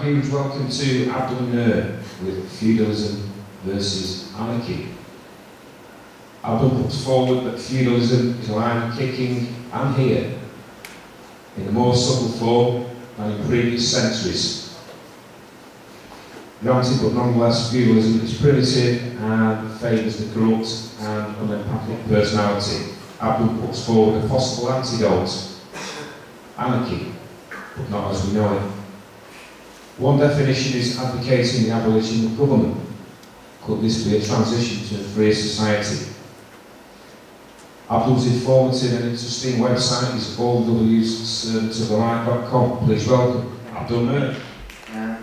huge welcome to Abdul with Feudalism versus Anarchy. Abdul puts forward that feudalism is alive, kicking and here in a more subtle form than in previous centuries. Granted, but nonetheless, feudalism is primitive and favours the corrupt and unempathic personality. Abdul puts forward a possible antidote, anarchy, but not as we know it. One definition is advocating the abolition of government. Could this be a transition to a free society? Abdul's informative and interesting website is allwservantsofthelight.com. Please welcome Abdul Nur. I'm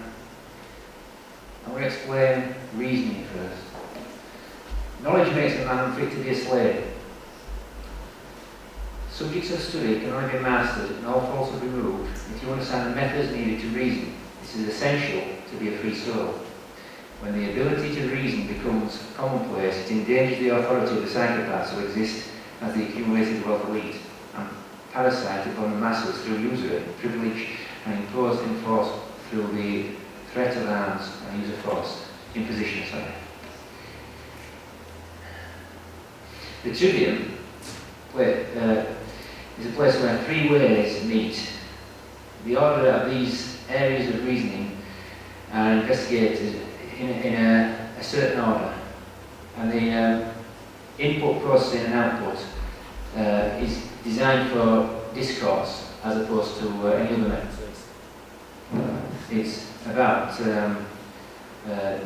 going to explain reasoning first. Knowledge makes a man fit to be a slave. Subjects of study can only be mastered and all falsehood removed if you understand the methods needed to reason. This is essential to be a free soul. When the ability to reason becomes commonplace, it endangers the authority of the psychopaths who exist as the accumulated wealth elite and parasite upon the masses through usury, privilege, and imposed in force through the threat of arms and use of force. Imposition, sorry. The trivium is a place where three ways meet. The order of these areas of reasoning are investigated in a certain order, and the input, processing and output is designed for discourse as opposed to any other methods. It's about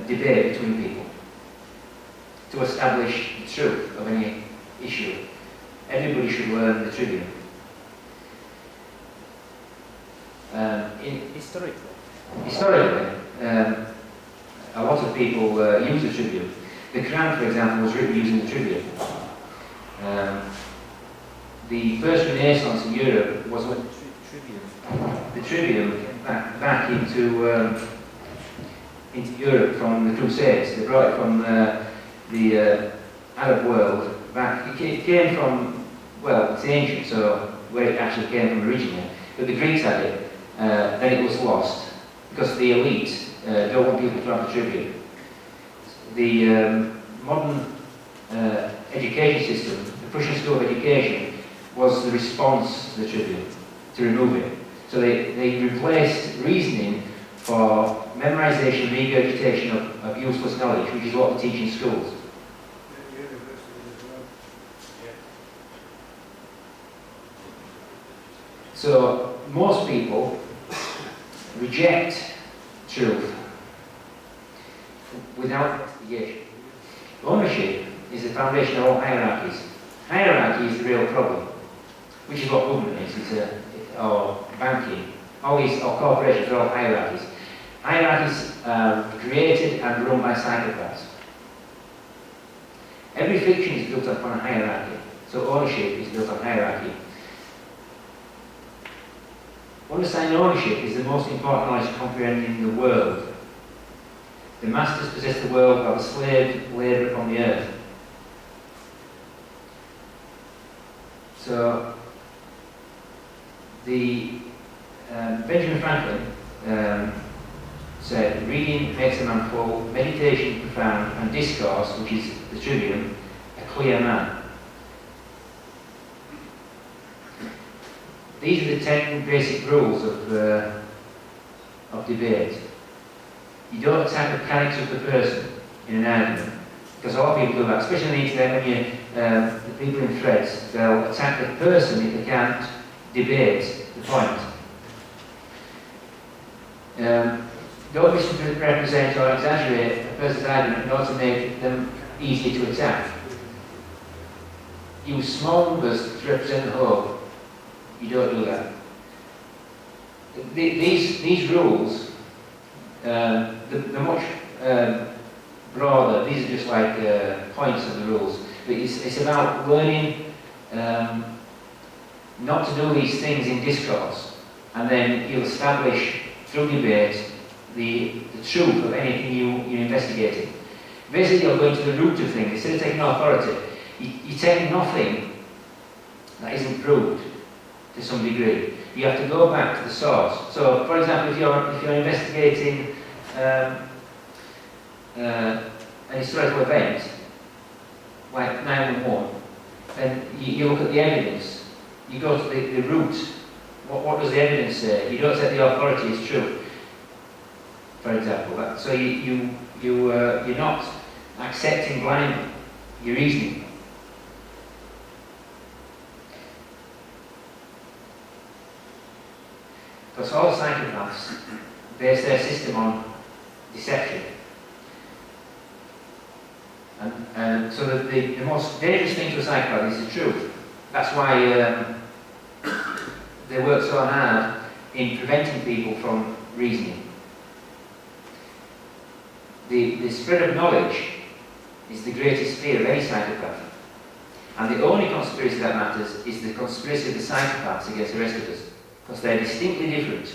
debate between people to establish the truth of any issue. Everybody should learn the trivium. Historically, a lot of people use the trivium. The Quran, for example, was written using the trivium. The first Renaissance in Europe was when the trivium back into Europe from the Crusades. They brought it from the Arab world back. It came from, well, it's ancient, so where it actually came from originally. But the Greeks had it. Then it was lost because the elite don't want people to have the trivium. The modern education system, the Prussian School of Education, was the response to the trivium, to remove it. So they replaced reasoning for memorization, regurgitation of useless knowledge, which is what they teach in schools. So most people reject truth without investigation. Ownership is the foundation of all hierarchies. Hierarchy is the real problem, which is what government is, or banking. All corporations are all hierarchies. Hierarchies are created and run by psychopaths. Every fiction is built upon a hierarchy, so ownership is built on hierarchy. Understanding ownership is the most important knowledge of comprehending the world. The masters possess the world while the slaves labour upon the earth. So, Benjamin Franklin said, reading makes a man full, meditation profound, and discourse, which is the trivium, a clear man. These are the 10 basic rules of debate. You don't attack the character of the person in an argument, because a lot of people do that, especially on the internet. When the people in threads, they'll attack the person if they can't debate the point. Don't misrepresent or exaggerate a person's argument in order to make them easy to attack. Use small numbers to represent the whole. You don't do that. These rules, they're much broader. These are just like points of the rules. But it's about learning not to do these things in discourse, and then you'll establish through debate the truth of anything you're investigating. Basically, you're going to the root of things. Instead of taking authority, you take nothing that isn't proved. to some degree. You have to go back to the source. So, for example, if you're investigating an historical event, like 9/11, then you look at the evidence. You go to the root. What does the evidence say? You don't take the authority as true, for example. So you're not accepting blindly. You're reasoning. Because all psychopaths base their system on deception. And so the most dangerous thing to a psychopath is the truth. That's why they work so hard in preventing people from reasoning. The spread of knowledge is the greatest fear of any psychopath. And the only conspiracy that matters is the conspiracy of the psychopaths against the rest of us. Because they're distinctly different.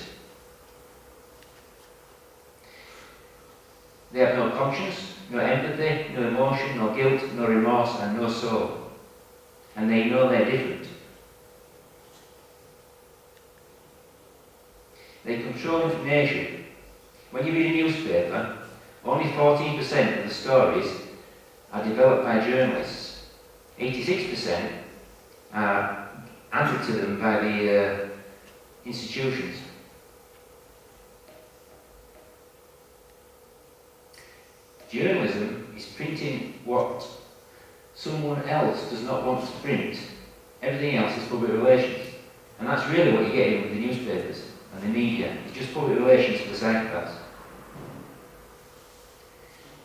They have no conscience, no empathy, no emotion, no guilt, no remorse, and no soul. And they know they're different. They control information. When you read a newspaper, only 14% of the stories are developed by journalists. 86% are handed to them by the institutions. Journalism is printing what someone else does not want to print. Everything else is public relations. And that's really what you're getting with the newspapers and the media. It's just public relations for the psychopaths.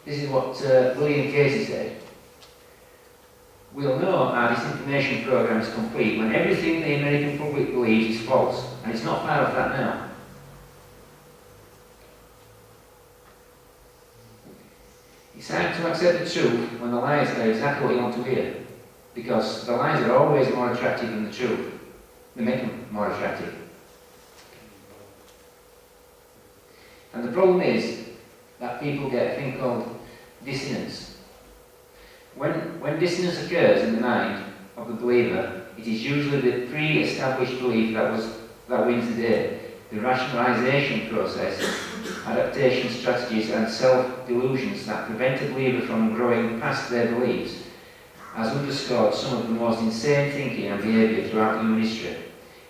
This is what William Casey said. We'll know our disinformation program is complete when everything the American public believes is false. And it's not far off that now. It's time to accept the truth when the lies are exactly what you want to hear. Because the lies are always more attractive than the truth. They make them more attractive. And the problem is that people get a thing called dissonance. When dissonance occurs in the mind of the believer, it is usually the pre-established belief that wins the day. The rationalization process, adaptation strategies and self-delusions that prevent the believer from growing past their beliefs has underscored some of the most insane thinking and behaviour throughout human history.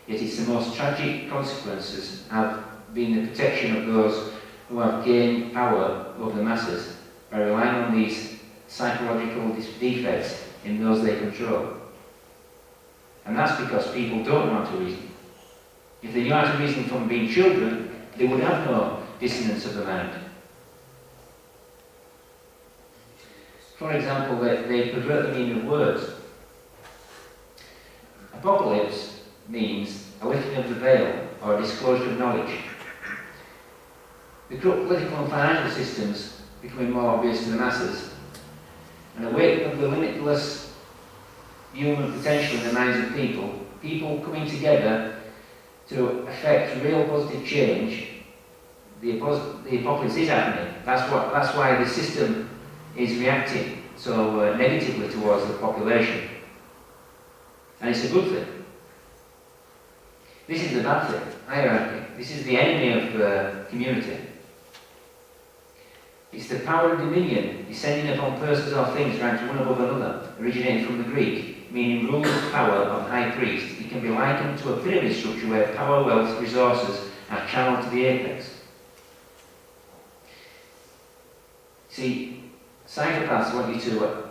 Yet its the most tragic consequences have been the protection of those who have gained power over the masses by relying on these psychological defects in those they control. And that's because people don't know how to reason. If they knew how to reason from being children, they would have no dissonance of the mind. For example, they pervert the meaning of words. Apocalypse means a lifting of the veil or a disclosure of knowledge. The corrupt political and financial systems becoming more obvious to the masses, and a awakening of the limitless human potential in the minds of people coming together to effect real positive change. The apocalypse is happening. That's why the system is reacting so negatively towards the population. And it's a good thing. This is the bad thing, hierarchy. This is the enemy of community. It's the power of dominion descending upon persons or things ranked one above another, originating from the Greek, meaning ruler's power of high priest. It can be likened to a pyramid structure where power, wealth, resources are channeled to the apex. See, psychopaths want you to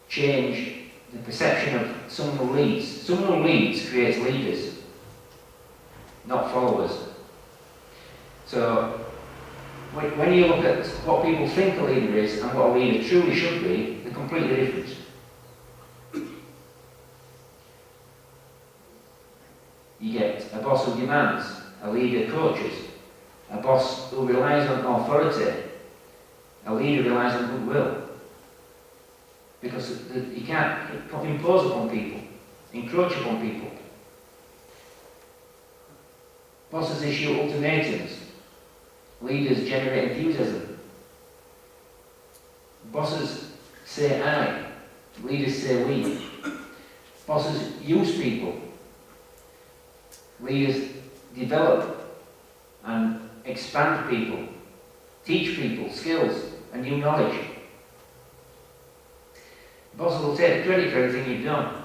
change the perception of someone who leads. Someone who leads creates leaders, not followers. So, when you look at what people think a leader is and what a leader truly should be, they're completely different. You get a boss who demands, a leader coaches, a boss who relies on authority, a leader relies on goodwill. Because you can't impose upon people, encroach upon people. Bosses issue ultimatums. Leaders generate enthusiasm. Bosses say I, leaders say we. Bosses use people. Leaders develop and expand people, teach people skills and new knowledge. Bosses will take the credit for everything you've done.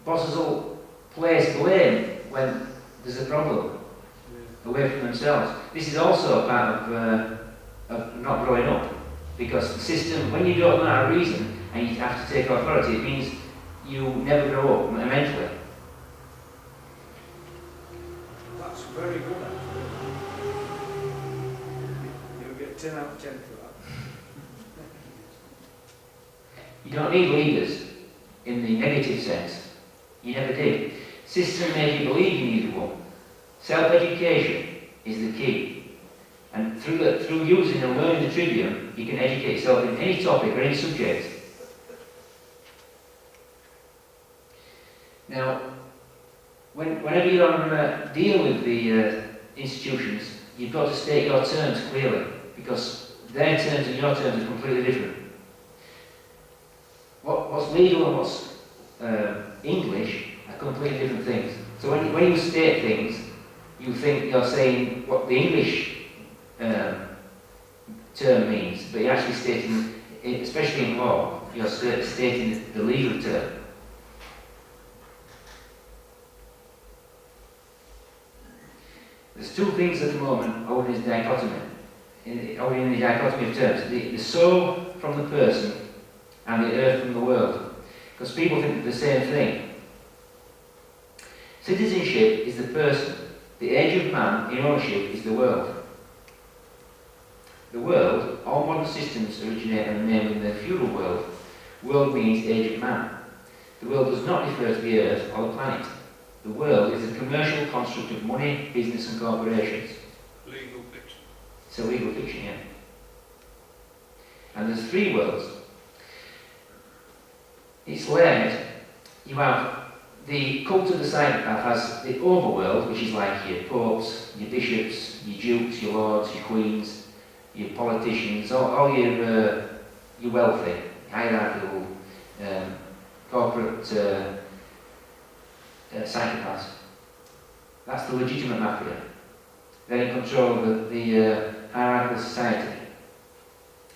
Bosses will place blame when there's a problem away from themselves. This is also a part of not growing up, because the system, when you don't know a reason and you have to take authority, it means you never grow up mentally. That's very good, actually. You'll get 10 out of 10 for that. You don't need leaders in the negative sense. You never did. System made you believe you needed one. Self-education is the key. And through using and learning the Tribune, you can educate yourself in any topic or any subject. Now, whenever you're on deal with the institutions, you've got to state your terms clearly, because their terms and your terms are completely different. What's legal and what's English are completely different things. So when you state things, you think you're saying what the English term means, but you're actually stating, especially in law, you're stating the legal term. There's two things at the moment over in this dichotomy, over in the dichotomy of terms: the soul from the person and the earth from the world, because people think they're the same thing. Citizenship is the person. The age of man in ownership is the world. The world, all modern systems originate and name in the feudal world. World means age of man. The world does not refer to the earth or the planet. The world is a commercial construct of money, business and corporations. Legal fiction. It's a legal fiction, yeah. And there's three worlds. It's layered. You have the cult of the psychopath has the overworld, which is like your popes, your bishops, your dukes, your lords, your queens, your politicians, all your wealthy, hierarchical, corporate psychopaths. That's the legitimate mafia. They're in control of the hierarchical society.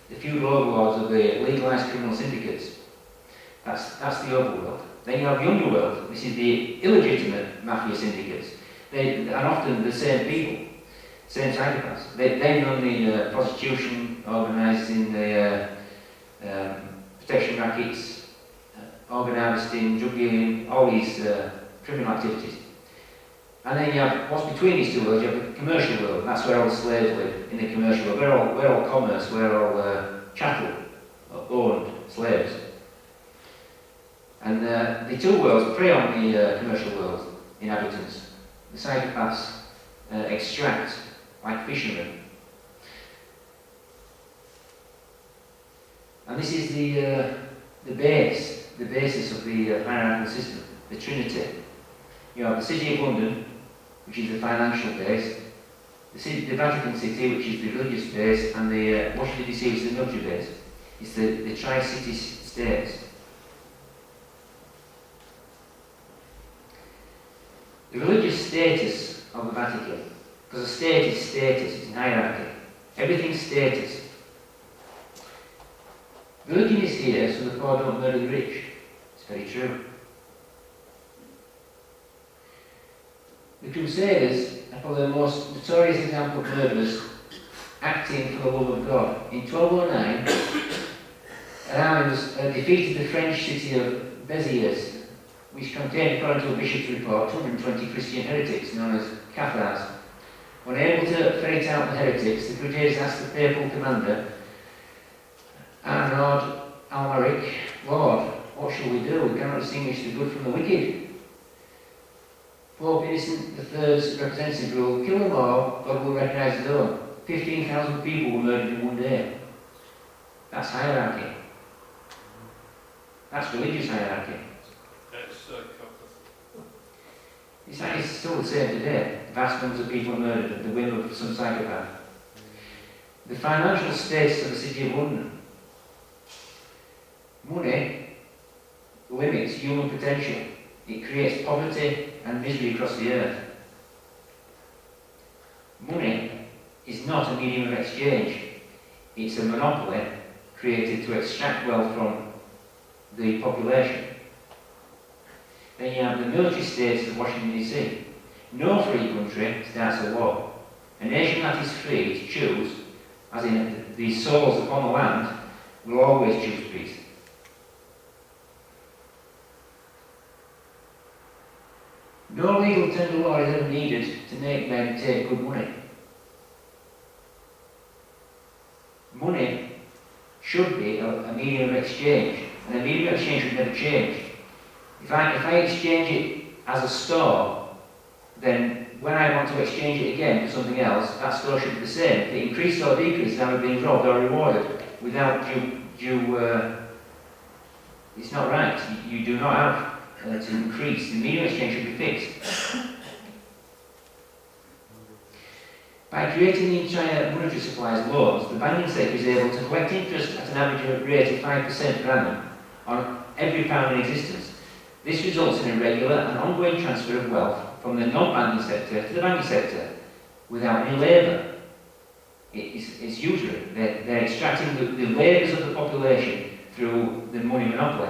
The feudal overlords of the legalised criminal syndicates. That's the overworld. Then you have the underworld. This is the illegitimate mafia syndicates. And often the same people, same psychopaths. They run the prostitution, organising the protection rackets, organ harvesting, drug dealing, all these criminal activities. And then you have what's between these two worlds. You have the commercial world. That's where all the slaves live, in the commercial world. We're all commerce, we're all chattel, owned slaves. And the two worlds prey on the commercial world inhabitants. The psychopaths extract like fishermen. And this is the basis of the hierarchical system, the Trinity. You have the City of London, which is the financial base, the Vatican City, which is the religious base, and the Washington DC, which is the military base. It's the Tri-City states. The religious status of the Vatican, because a state is status, it's hierarchy. Everything's status. Religion is here so the poor don't murder the rich. It's very true. The Crusaders are probably the most notorious example of murderers acting for the love of God. In 1209, an army defeated the French city of Béziers, which contained, according to a bishop's report, 220 Christian heretics known as Cathars. Unable to ferret out the heretics, the Crusaders asked the papal commander, Almaric, Lord, what shall we do? We cannot distinguish the good from the wicked. Pope Innocent III's representative ruled, kill them all, God will recognise his own. 15,000 people were murdered in one day. That's hierarchy. That's religious hierarchy. It's still the same today. Vast numbers of people are murdered at the whim of some psychopath. The financial status of the City of London. Money limits human potential. It creates poverty and misery across the earth. Money is not a medium of exchange. It's a monopoly created to extract wealth from the population. Then you have the military states of Washington DC. No free country starts a war. A nation that is free to choose, as in the souls upon the land, will always choose peace. No legal tender law is ever needed to make men take good money. Money should be a medium of exchange, and a medium of exchange should never change. If I exchange it as a store, then when I want to exchange it again for something else, that store should be the same. If it increases or decreases, I'm being robbed or rewarded without it's not right. You do not have to increase. The medium exchange should be fixed. By creating the entire monetary supply as loans, the banking sector is able to collect interest at an average rate of 5% per annum on every pound in existence. This results in a regular and ongoing transfer of wealth from the non-banking sector to the banking sector without any labour. It's usury. They're extracting the labours of the population through the money monopoly.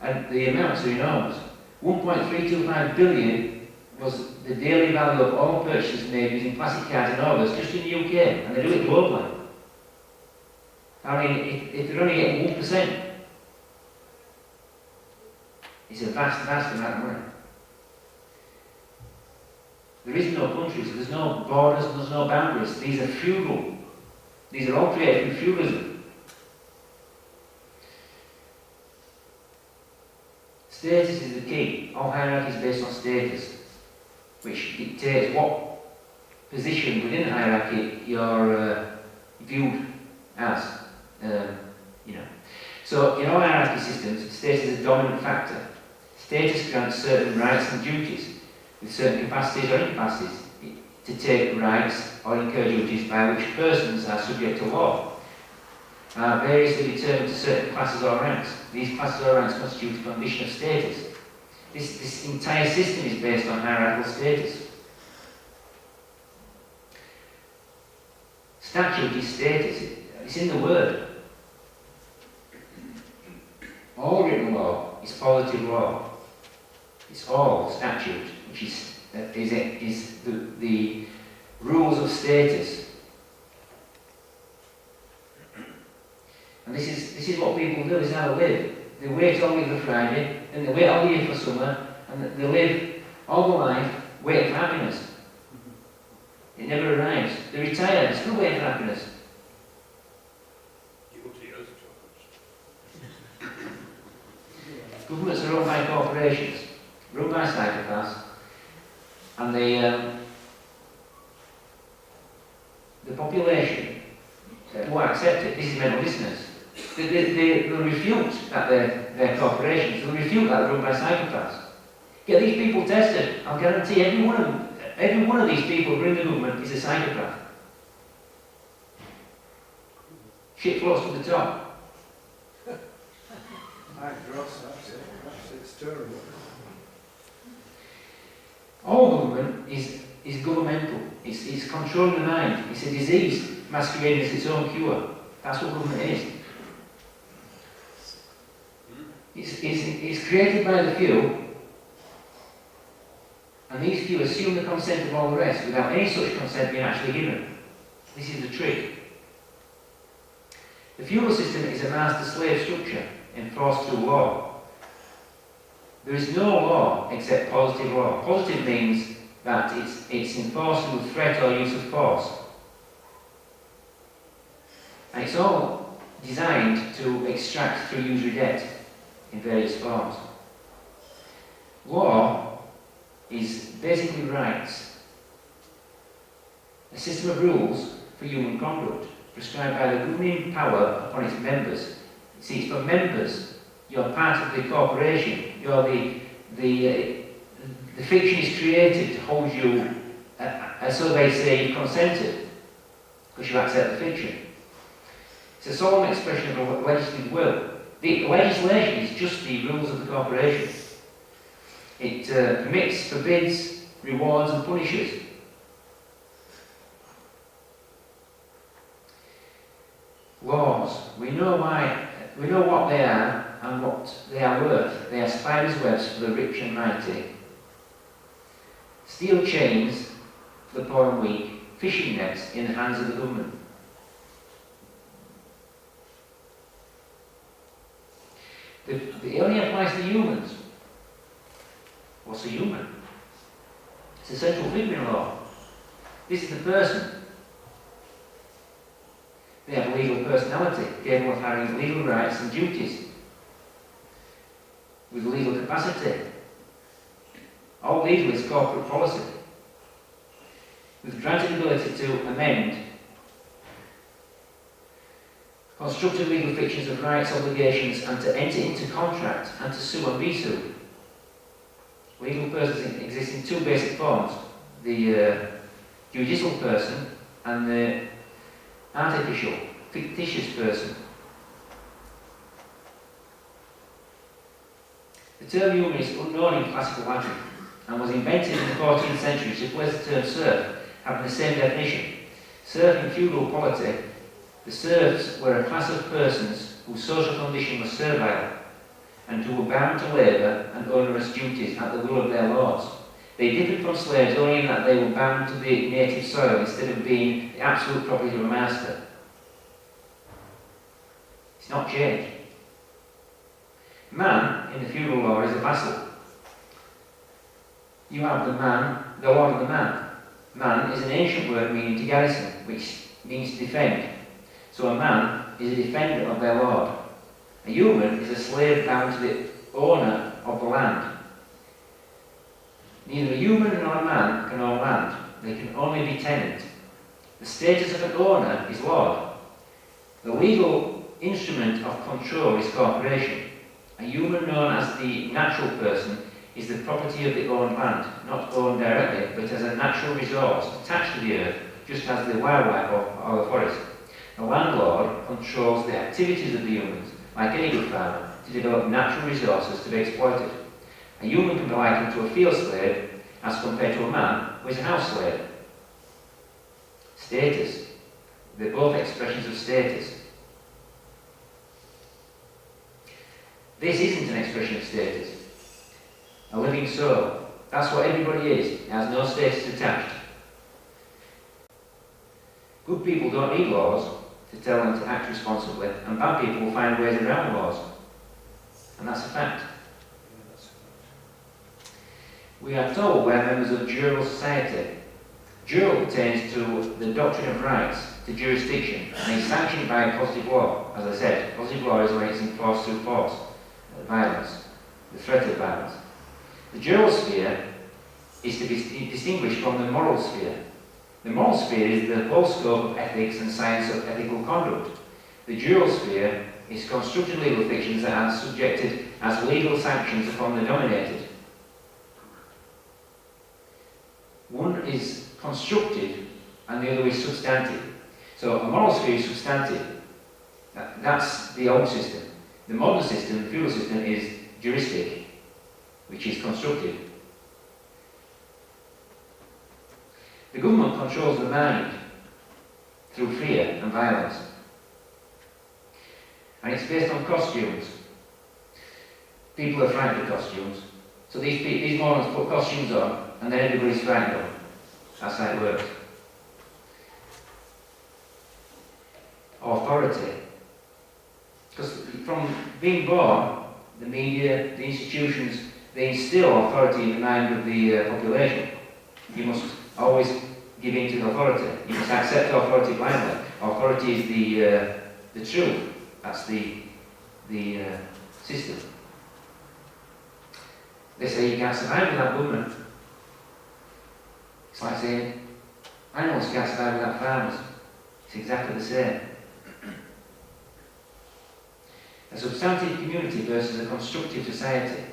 And the amounts are enormous. 1.325 billion was the daily value of all purchases made using plastic cards in August just in the UK, and they do it globally. I mean, if they're only getting 1%, it's a vast, vast amount of money. There is no countries, there's no borders, there's no boundaries. These are feudal. These are all created through feudalism. Status is the key. All hierarchy is based on status, which dictates what position within the hierarchy you're viewed as. So in all hierarchy systems, status is a dominant factor. Status grants certain rights and duties, with certain capacities or incapacities to take rights or incur duties by which persons are subject to law. Are variously determined to certain classes or ranks. These classes or ranks constitute a condition of status. This entire system is based on hierarchical status. Statute is status. It's in the word. All written law is positive law. It's all statute, which is the rules of status. And this is what people do, this is how they live. They wait all week for Friday, and they wait all year for summer, and they live all their life waiting for happiness. It never arrives. They retire, they're still waiting for happiness. Governments are run by corporations, run by psychopaths, and the population will accept it. This is mental dissonance. They'll refute that they're corporations. They'll refute that they're run by psychopaths. Get these people tested. I'll guarantee every one of these people who are in the government is a psychopath. Shit floats to the top. It's terrible. All government is governmental. It's controlling the mind. It's a disease masquerading as its own cure. That's what government is. It's created by the few, and these few assume the consent of all the rest without any such consent being actually given. This is the trick. The feudal system is a master-slave structure enforced through law. There is no law except positive law. Positive means that it's enforced through threat or use of force. And it's all designed to extract through usury debt in various forms. Law is basically rights, a system of rules for human conduct prescribed by the governing power upon its members. See, it's for members. You're part of the corporation. You're the fiction is created to hold you, so they say, you've consented, because you accept the fiction. It's a solemn expression of a legislative will. The legislation is just the rules of the corporation. It permits, forbids, rewards and punishes. Laws. We know what they are and what they are worth. They are spiders' webs for the rich and mighty. Steel chains for the poor and weak. Fishing nets in the hands of the government. It only applies to humans. What's a human? It's a central figure in law. This is the person. They have legal personality, capable of having legal rights and duties, with legal capacity. All legal is corporate policy, with granted ability to amend constructive legal fictions of rights, obligations, and to enter into contract and to sue and be sued. Legal persons exist in two basic forms: the judicial person and the artificial, fictitious person. The term human is unknown in classical Latin and was invented in the 14th century to replace the term serf, having the same definition. Serf in feudal polity, the serfs were a class of persons whose social condition was servile and who were bound to labour and onerous duties at the will of their lords. They differed from slaves only in that they were bound to the native soil instead of being the absolute property of a master. It's not changed. Man, in the feudal law, is a vassal. You have the man, the lord of the man. Man is an ancient word meaning to garrison, which means to defend. So a man is a defender of their lord. A human is a slave bound to the owner of the land. Neither a human nor a man can own land. They can only be tenant. The status of an owner is lord. The legal instrument of control is corporation. A human known as the natural person is the property of the owned land, not owned directly, but as a natural resource attached to the earth, just as the wildlife or the forest. The landlord controls the activities of the humans, like any good farmer, to develop natural resources to be exploited. A human can be likened to a field slave as compared to a man who is a house slave. Status. They're both expressions of status. This isn't an expression of status. A living soul. That's what everybody is. It has no status attached. Good people don't need laws to tell them to act responsibly, and bad people will find ways around laws. And that's a fact. We are told we're members of jural society. Jural pertains to the doctrine of rights, to jurisdiction, and is sanctioned by positive law. As I said, positive law is when it's enforced through force, violence, the threat of violence. The jural sphere is to be distinguished from the moral sphere. The moral sphere is the whole scope of ethics and science of ethical conduct. The jural sphere is constructed legal fictions that are subjected as legal sanctions upon the dominated. One is constructed and the other is substantive. So a moral sphere is substantive. That's the old system. The modern system, the feudal system, is juristic, which is constructed. The government controls the mind through fear and violence. And it's based on costumes. People are frightened of costumes. So these morons put costumes on and then everybody's frightened of them. That's how it works. Authority. Because from being born, the media, the institutions, they instill authority in the mind of the population. You must always give in to the authority. You must accept authority blindly. Authority is the truth. That's the system. They say you can't survive without government. It's like saying animals can't survive without farmers. It's exactly the same. A substantive community versus a constructive society.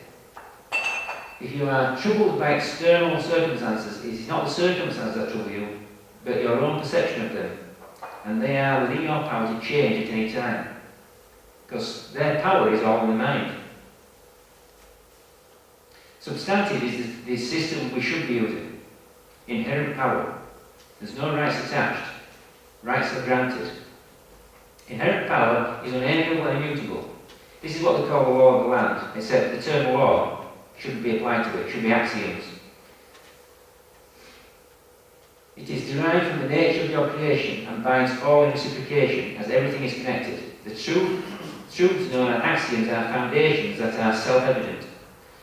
If you are troubled by external circumstances, it's not the circumstances that trouble you, but your own perception of them. And they are within your power to change at any time. because their power is all in the mind. Substantive is the system we should be using. Inherent power. There's no rights attached. Rights are granted. Inherent power is unalienable and immutable. This is what they call the law of the land, except the term law shouldn't be applied to it, it should be axioms. It is derived from the nature of your creation and binds all in reciprocation as everything is connected. The truths known as axioms are foundations that are self-evident,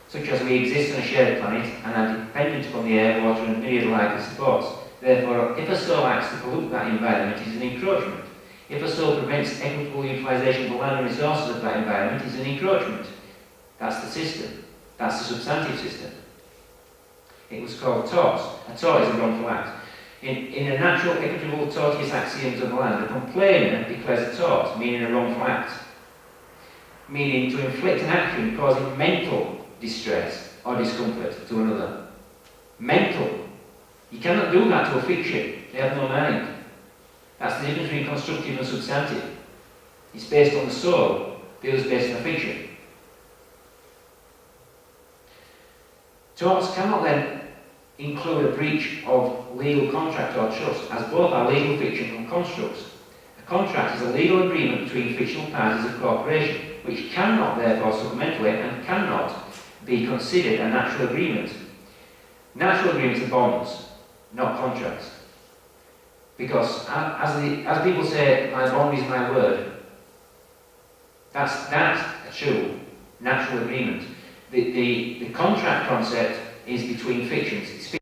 such as we exist on a shared planet and are dependent upon the air, water and myriad likely supports. Therefore, if a soul acts to pollute that environment, it is an encroachment. If a soul prevents equitable utilisation of the land and resources of that environment, it is an encroachment. That's the system. That's the substantive system. It was called tort. A tort is a wrongful act. In a natural, equitable, tortious axioms of the land, a complainer declares a tort, meaning a wrongful act. Meaning to inflict an action causing mental distress or discomfort to another. Mental. You cannot do that to a fiction. They have no mind. That's the difference between constructive and substantive. It's based on the soul, the other is based on a fiction. Torts cannot then include a breach of legal contract or trust, as both are legal fiction and constructs. A contract is a legal agreement between fictional parties of cooperation, which cannot therefore supplementally and cannot be considered a natural agreement. Natural agreements are bonds, not contracts. Because as people say, my bond is my word, that's a true natural agreement. The contract concept is between fictions. It's fiction.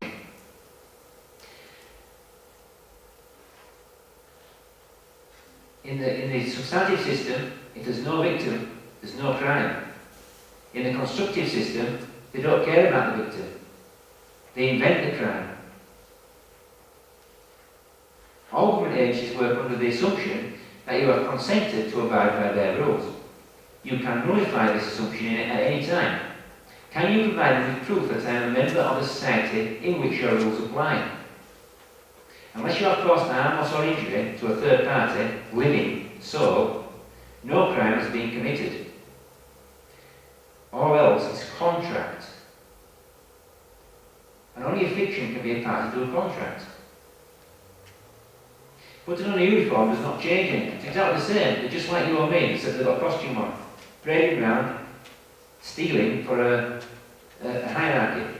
In the substantive system, if there's no victim, there's no crime. In the constructive system, they don't care about the victim. They invent the crime. All government agencies work under the assumption that you have consented to abide by their rules. You can nullify this assumption at any time. Can you provide me with proof that I am a member of a society in which your rules apply? Unless you have caused harm or injury to a third party, living, soul, no crime has been committed. All else is contract. And only a fiction can be a party to a contract. Putting on a uniform does not change anything. It's exactly the same. They're just like you or me, except they've got a costume on. Parading around, stealing for a hierarchy.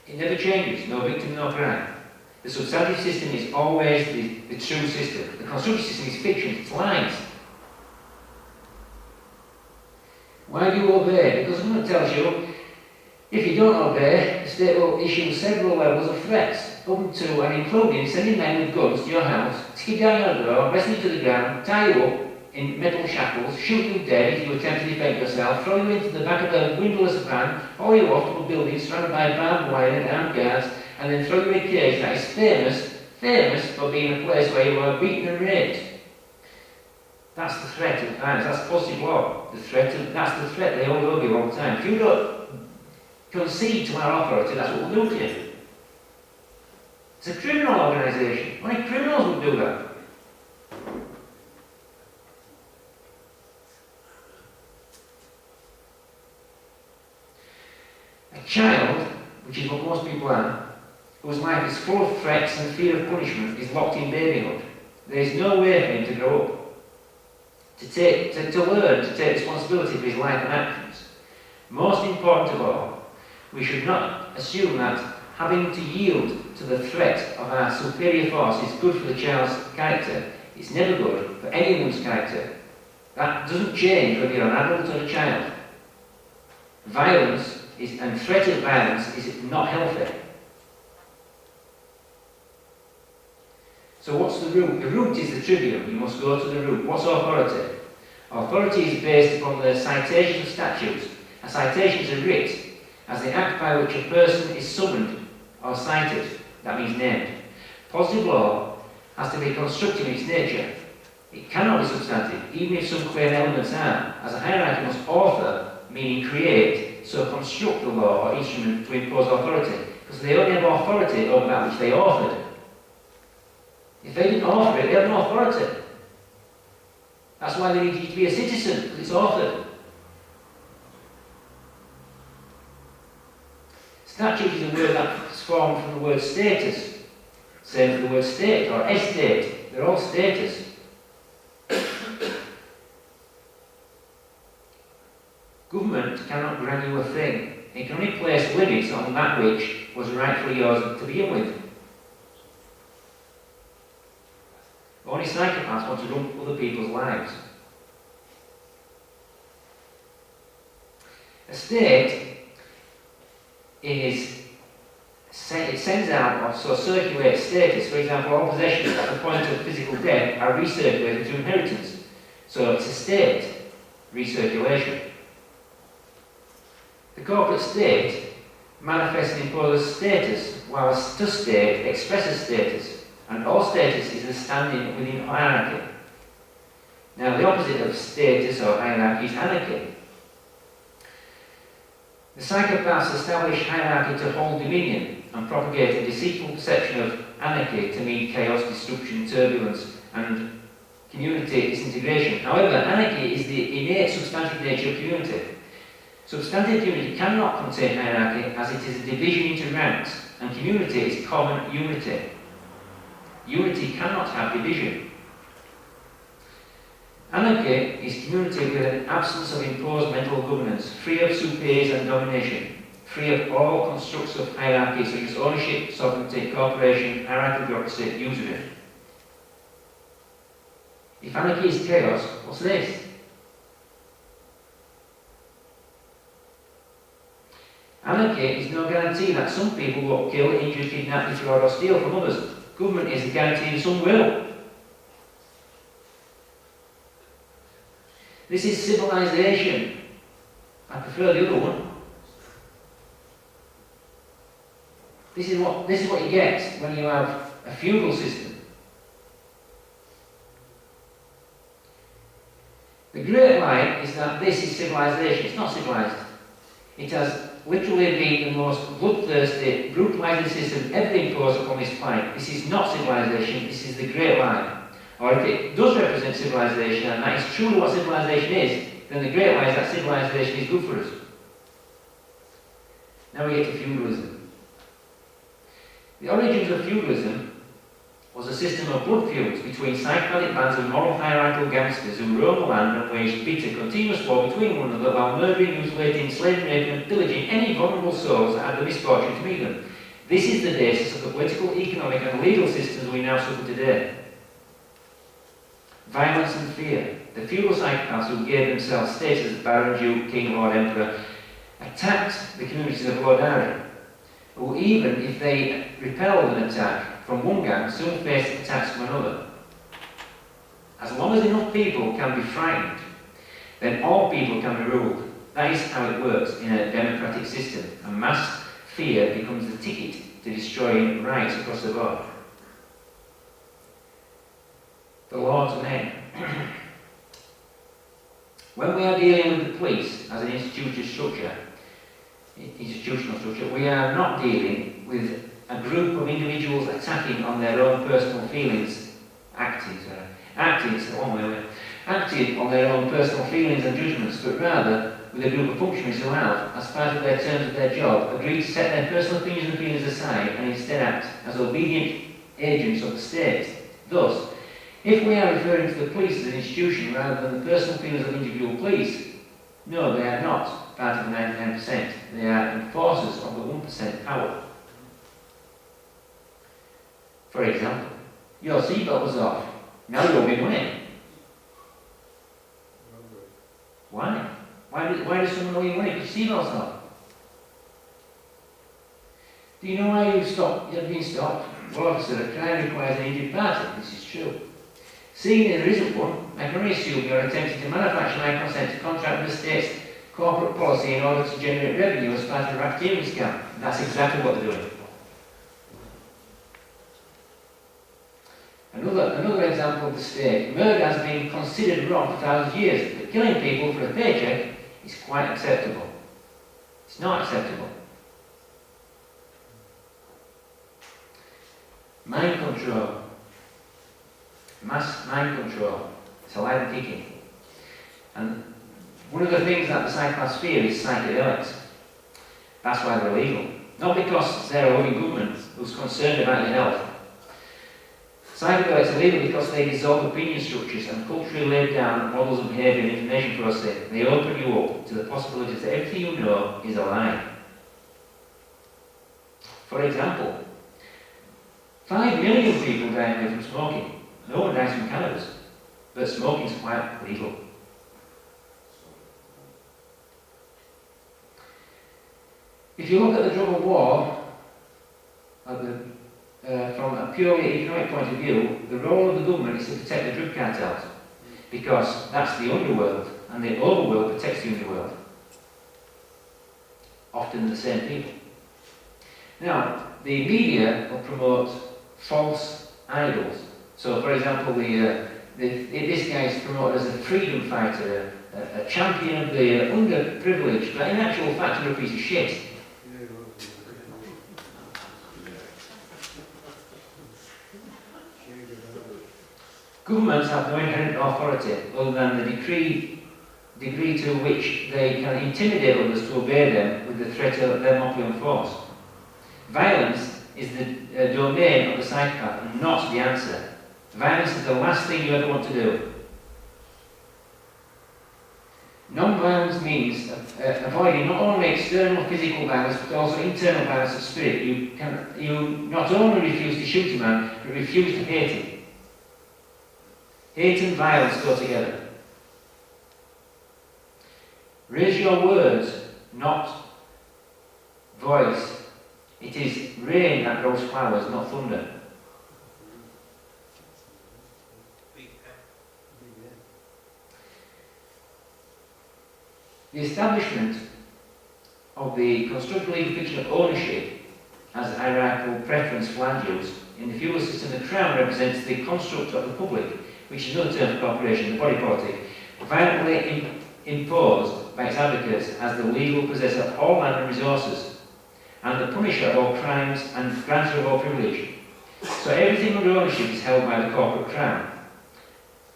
It never changes. No victim, no crime. The substantive system is always the true system. The constructive system is fiction. It's lies. Why do you obey? Because the government tells you, if you don't obey, the state will issue several levels of threats, up to and including sending men with guns to your house, skip down your door, wrestle you to the ground, tie you up in metal shackles, shoot you dead if you attempt to defend yourself, throw you into the back of a windowless van, haul you off to a building surrounded by barbed wire and armed guards, and then throw you in a cage that is famous for being a place where you were beaten and raped. That's the threat of violence. That's positive law. That's the threat they all will be all the time. If you don't concede to our authority, that's what we'll do to you. It's a criminal organisation. Only criminals would do that. A child, which is what most people are, whose life is full of threats and fear of punishment, is locked in babyhood. There is no way for him to grow up, to learn to take responsibility for his life and actions. Most important of all, we should not assume that having to yield to the threat of our superior force is good for the child's character. It's never good for anyone's character. That doesn't change whether you're an adult or a child. Violence and threat of violence is not healthy. So what's the root? The root is the tribune. You must go to the root. What's authority? Authority is based upon the citation of statutes. A citation is a writ, as the act by which a person is summoned or cited. That means named. Positive law has to be constructive in its nature. It cannot be substantive, even if some clear elements are, as a hierarchy must author, meaning create, so construct the law or instrument to impose authority, because they only have authority over that which they authored. If they didn't author it, they have no authority. That's why they need you to be a citizen, because it's authored. Statute is a word that's formed from the word status. Same for the word state or estate. They're all status. Government cannot grant you a thing. It can only place limits on that which was rightfully yours to begin with. Only psychopaths want to run other people's lives. A state it sends out or so circulates status. For example, all possessions at the point of physical death are recirculated through inheritance. So it's a state recirculation. The corporate state manifests and imposes status, whilst the state expresses status, and all status is a standing within hierarchy. Now, the opposite of status or hierarchy is anarchy. The psychopaths establish hierarchy to hold dominion and propagate a deceitful perception of anarchy to mean chaos, destruction, turbulence, and community disintegration. However, anarchy is the innate substantive nature of community. Substantive community cannot contain hierarchy as it is a division into ranks, and community is common unity. Unity cannot have division. Anarchy is community with an absence of imposed mental governance, free of superiors and domination, free of all constructs of hierarchy such as ownership, sovereignty, cooperation, hierarchical bureaucracy, usury. If anarchy is chaos, what's this? Anarchy is no guarantee that some people won't kill, injure, kidnap, defraud or steal from others. Government is a guarantee that some will. This is civilization. I prefer the other one. This is what you get when you have a feudal system. The great lie is that this is civilization. It's not civilized. It has literally been the most bloodthirsty, brutalizing system ever imposed upon this planet. This is not civilization, this is the great lie. Or if it does represent civilization, and that is truly what civilization is, then the great lie is that civilization is good for us. Now we get to feudalism. The origins of feudalism was a system of blood feuds between psychopathic bands of moral hierarchical gangsters who roamed the land and waged bitter, continuous war between one another while murdering, mutilating, enslaving, raping and pillaging any vulnerable souls that had the misfortune to meet them. This is the basis of the political, economic and legal systems we now suffer today. Violence and fear. The feudal psychopaths who gave themselves status as Baron, Duke, King, Lord, Emperor attacked the communities of Lordari, who even if they repelled an attack from one gang, soon faced attacks from another. As long as enough people can be frightened, then all people can be ruled. That is how it works in a democratic system. And mass fear becomes the ticket to destroying rights across the board. The Lord's men. When we are dealing with the police as an institutional structure, we are not dealing with a group of individuals attacking on their own personal feelings, acting on their own personal feelings and judgments, but rather with a group of functionaries who have, as part of their terms of their job, agreed to set their personal opinions and feelings aside and instead act as obedient agents of the state. Thus, if we are referring to the police as an institution rather than the personal feelings of individual police, no, they are not part of the 99%. They are enforcers of the 1% power. For example, your seatbelt was off. Now you owe me money. Why? Why does someone owe you money because your seatbelt's off? Do you know why you've been stopped? Well, officer, a crime requires an injured party. This is true. Seeing there isn't one, I can only assume you are attempting to manufacture my consent to contract with the state's corporate policy in order to generate revenue as part of a racketeering scam. That's exactly what they're doing. Another example of the state. Murder has been considered wrong for thousands of years, but killing people for a paycheck is quite acceptable. It's not acceptable. Mind control. Mass mind control. It's alive and kicking. And one of the things that the psychopaths fear is psychedelics. That's why they're illegal. Not because they're a loving government who's concerned about your health. Psychedelics are illegal because they dissolve opinion structures and culturally laid down models of behaviour and information processing. They open you up to the possibilities that everything you know is a lie. For example, 5 million people die away from smoking. No one dies from cannabis, but smoking is quite legal. If you look at the drug of war, from a purely economic point of view, the role of the government is to protect the drug cartels, because that's the underworld, and the overworld protects the underworld. Often the same people. Now, the media will promote false idols. So, for example, this guy is promoted as a freedom fighter, a champion of the underprivileged, but in actual fact, he's a piece of shit. Governments have no inherent authority other than the degree to which they can intimidate others to obey them with the threat of their opulent force. Violence is the domain of the psychopath and not the answer. Violence is the last thing you ever want to do. Non-violence means avoiding not only external physical violence but also internal violence of spirit. You not only refuse to shoot a man, but refuse to hate him. Hate and violence go together. Raise your words, not voice. It is rain that grows flowers, not thunder. The establishment of the constructed legal fiction of ownership as hierarchical preference for land use in the feudal system, the Crown represents the construct of the public, which is another term for corporation, the body politic, violently imposed by its advocates as the legal possessor of all land and resources, and the punisher of all crimes and grantor of all privilege. So everything under ownership is held by the corporate Crown,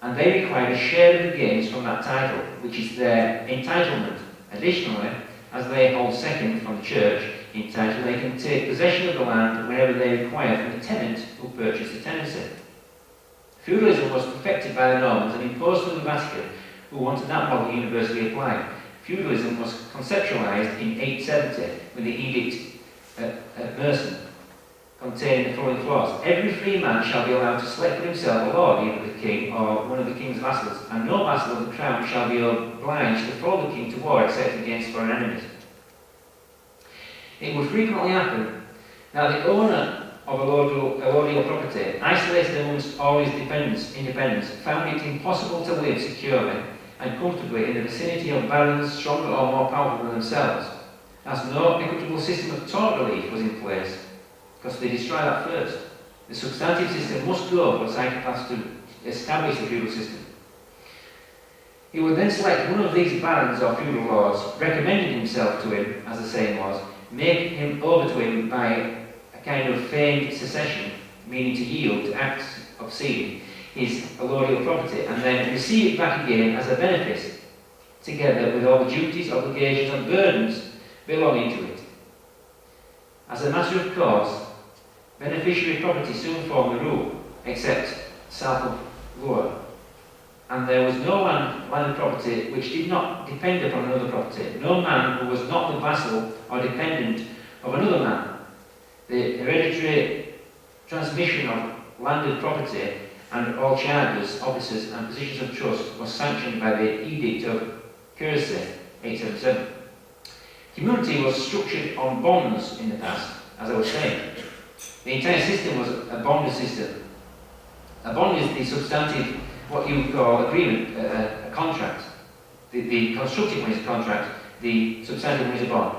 and they require a share of the gains from that title, which is their entitlement. Additionally, as they hold second from the church in title, they can take possession of the land whenever they require from the tenant who purchased the tenancy. Feudalism was perfected by the Normans and imposed from the Vatican, who wanted that model universally applied. Feudalism was conceptualized in 870 with the Edict at Mersin, containing the following clause: every free man shall be allowed to select for himself a lord, either the king or one of the king's vassals, and no vassal of the crown shall be obliged to follow the king to war except against foreign enemies. It would frequently happen that the owner of a lordly property, isolated amongst all his independents, found it impossible to live securely and comfortably in the vicinity of barons stronger or more powerful than themselves, as no equitable system of tort relief was in place, because they destroy that first. The substantive system must go for psychopaths to establish the feudal system. He would then select one of these barons or feudal lords, recommending himself to him, as the saying was, make him over to him by kind of feigned secession, meaning to yield to acts of ceding his allodial property, and then receive it back again as a benefit, together with all the duties, obligations and burdens belonging to it. As a matter of course, beneficiary property soon formed the rule, except south of Loire, and there was no land property which did not depend upon another property, no man who was not the vassal or dependent of another man. The hereditary transmission of landed property and all charges, offices and positions of trust was sanctioned by the Edict of Quercy, 877. Community was structured on bonds in the past, as I was saying. The entire system was a bond system. A bond is the substantive, what you call agreement, a contract. The constructive one is a contract, the substantive one is a bond.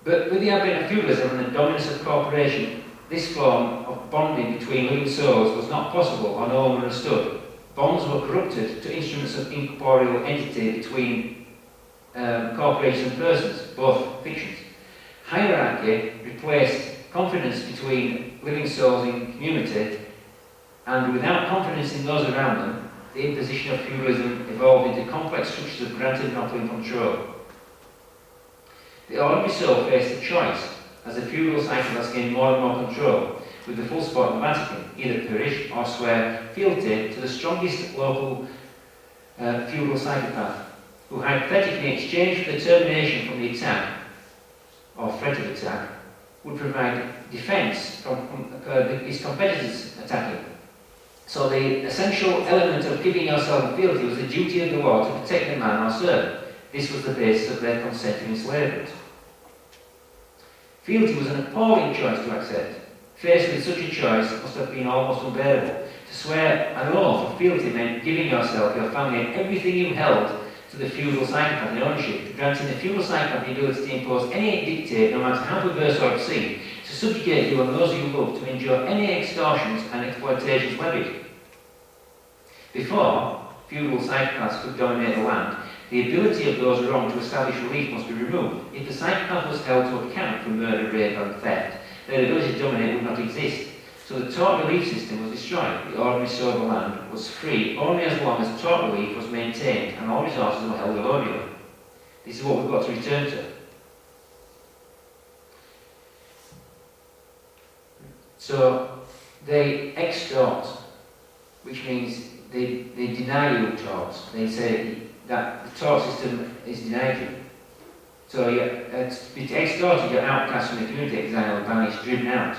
But with the advent of feudalism and the dominance of corporation, this form of bonding between living souls was not possible or no one understood. Bonds were corrupted to instruments of incorporeal entity between corporations and persons, both fictions. Hierarchy replaced confidence between living souls in community and without confidence in those around them, the imposition of feudalism evolved into complex structures of granted monopoly and control. The ordinary soul faced a choice as the feudal cycle has gained more and more control, with the full support of the Vatican, either perish or swear fealty to the strongest local feudal psychopath, who hypothetically, in exchange for the termination from the attack, or threat of attack, would provide defence from his competitors attacking. So the essential element of giving yourself fealty was the duty of the law to protect the man or servant. This was the basis of their consent to enslavement. Fealty was an appalling choice to accept. Faced with such a choice, it must have been almost unbearable. To swear an oath of fealty meant giving yourself, your family, and everything you held to the feudal psychopath in ownership, granting the feudal psychopath the ability to impose any dictate, no matter how perverse or obscene, to subjugate you and those you love, to endure any extortions and exploitations levied. Before feudal psychopaths could dominate the land, the ability of those wronged to establish relief must be removed. If the psychopath was held to account for murder, rape and theft, their ability to dominate would not exist. So the tort relief system was destroyed. The ordinary soul of the land was free only as long as tort relief was maintained and all resources were held allodial. This is what we've got to return to. So they extort, which means they deny you torts. They say that the tort system is denied you. So to be extorted, you're outcast from the community, exiled, banished, driven out.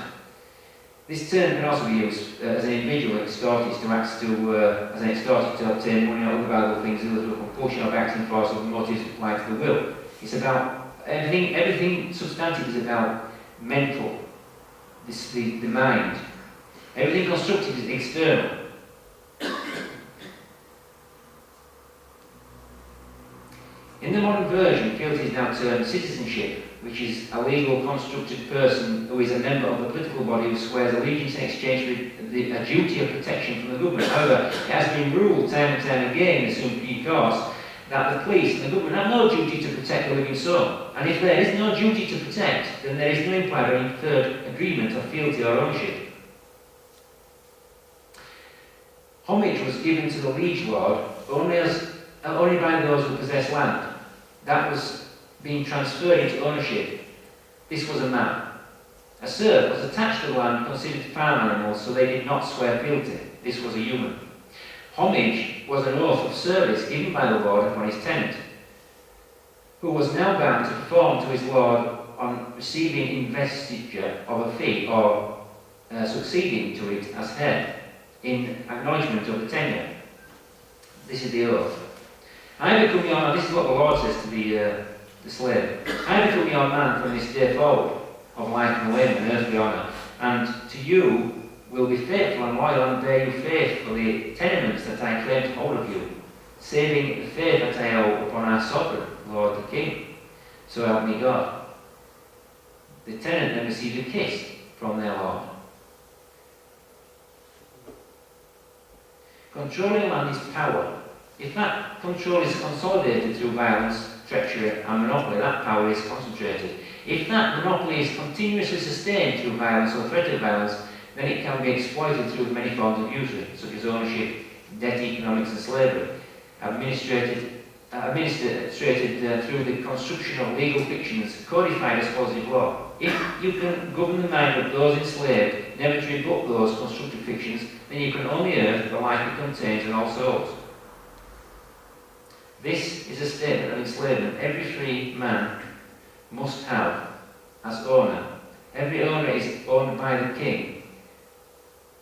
This term can also be used as an individual extorted to act as an extorted to obtain money or other valuable things through the compulsion of acting force of motives like the will. It's about everything substantive is about mental, the mind. Everything constructive is external. In the modern version, fealty is now termed citizenship, which is a legal constructed person who is a member of a political body who swears allegiance in exchange for a duty of protection from the government. However, it has been ruled time and time again in the Supreme Court that the police and the government have no duty to protect the living soul. And if there is no duty to protect, then there is no implied or inferred agreement of fealty or ownership. Homage was given to the liege lord only by those who possess land. That was being transferred into ownership. This was a man. A serf was attached to the land considered farm animals, so they did not swear fealty. This was a human. Homage was an oath of service given by the lord upon his tenant, who was now bound to perform to his lord on receiving investiture of a fee or succeeding to it as head in acknowledgement of the tenure. This is the oath. I become your man, this is what the Lord says to the slave. I become your man from this day forward, of life and limb and earthly honour, and to you will be faithful and loyal and bear you faith for the tenements that I claim to hold of you, saving the faith that I owe upon our sovereign, Lord the King. So help me God. The tenant then received a kiss from their Lord. Controlling land is power. If that control is consolidated through violence, treachery and monopoly, that power is concentrated. If that monopoly is continuously sustained through violence or threat of violence, then it can be exploited through many forms of usury, such as ownership, debt economics and slavery, administrated through the construction of legal fictions codified as positive law. If you can govern the mind of those enslaved, never to rebut those constructed fictions, then you can only earn the life it contains in all souls. This is a statement of enslavement every free man must have as owner. Every owner is owned by the king.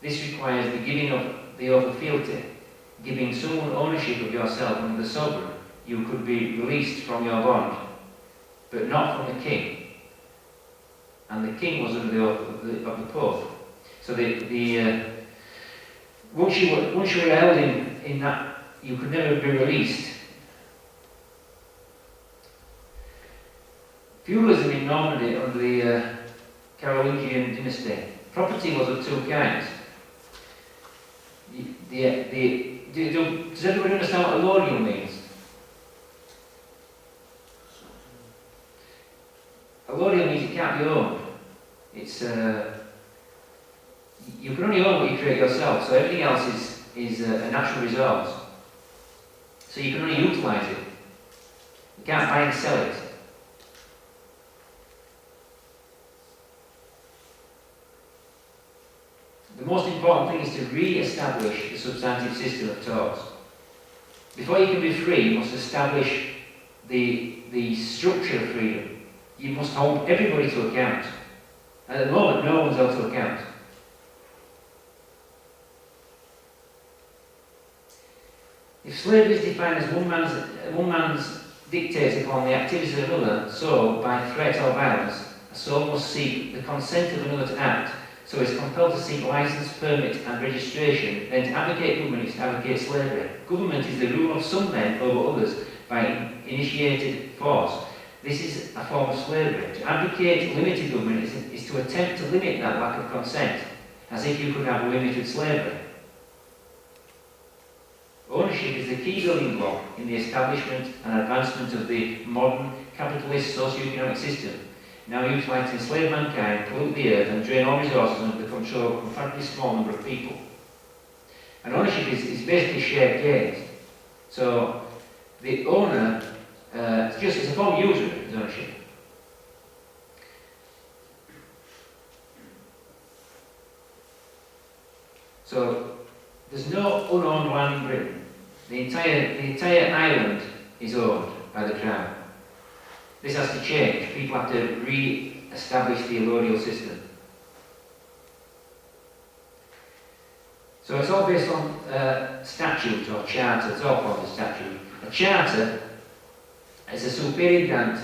This requires the giving of the oath of fealty, giving someone ownership of yourself under the sovereign. You could be released from your bond, but not from the king. And the king was under the oath of the Pope. So once you were held in that, you could never be released. Feudalism in Normandy under the Carolingian dynasty. Property was of two kinds. Does everybody understand what allodial means? Allodial means it can't be owned. It's You can only own what you create yourself, so everything else is a natural resource. So you can only utilise it. You can't buy and sell it. The most important thing is to re-establish the substantive system of torts. Before you can be free, you must establish the structure of freedom. You must hold everybody to account. And at the moment, no one's held to account. If slavery is defined as one man's dictates upon the activities of another, so, by threat or violence, a soul must seek the consent of another to act, so is compelled to seek license, permit and registration, then to advocate government is to advocate slavery. Government is the rule of some men over others by initiated force. This is a form of slavery. To advocate limited government is to attempt to limit that lack of consent, as if you could have limited slavery. Ownership is the key building block in the establishment and advancement of the modern capitalist socio-economic system, now utilised to enslave mankind, pollute the earth and drain all resources under the control of a comparatively small number of people. And ownership is basically shared gains. So the owner, it's a form of usury, is ownership. So there's no unowned land in Britain. The entire island is owned by the Crown. This has to change. People have to re-establish the allodial system. So it's all based on statute or charter. It's all forms of statute. A charter is a superior grant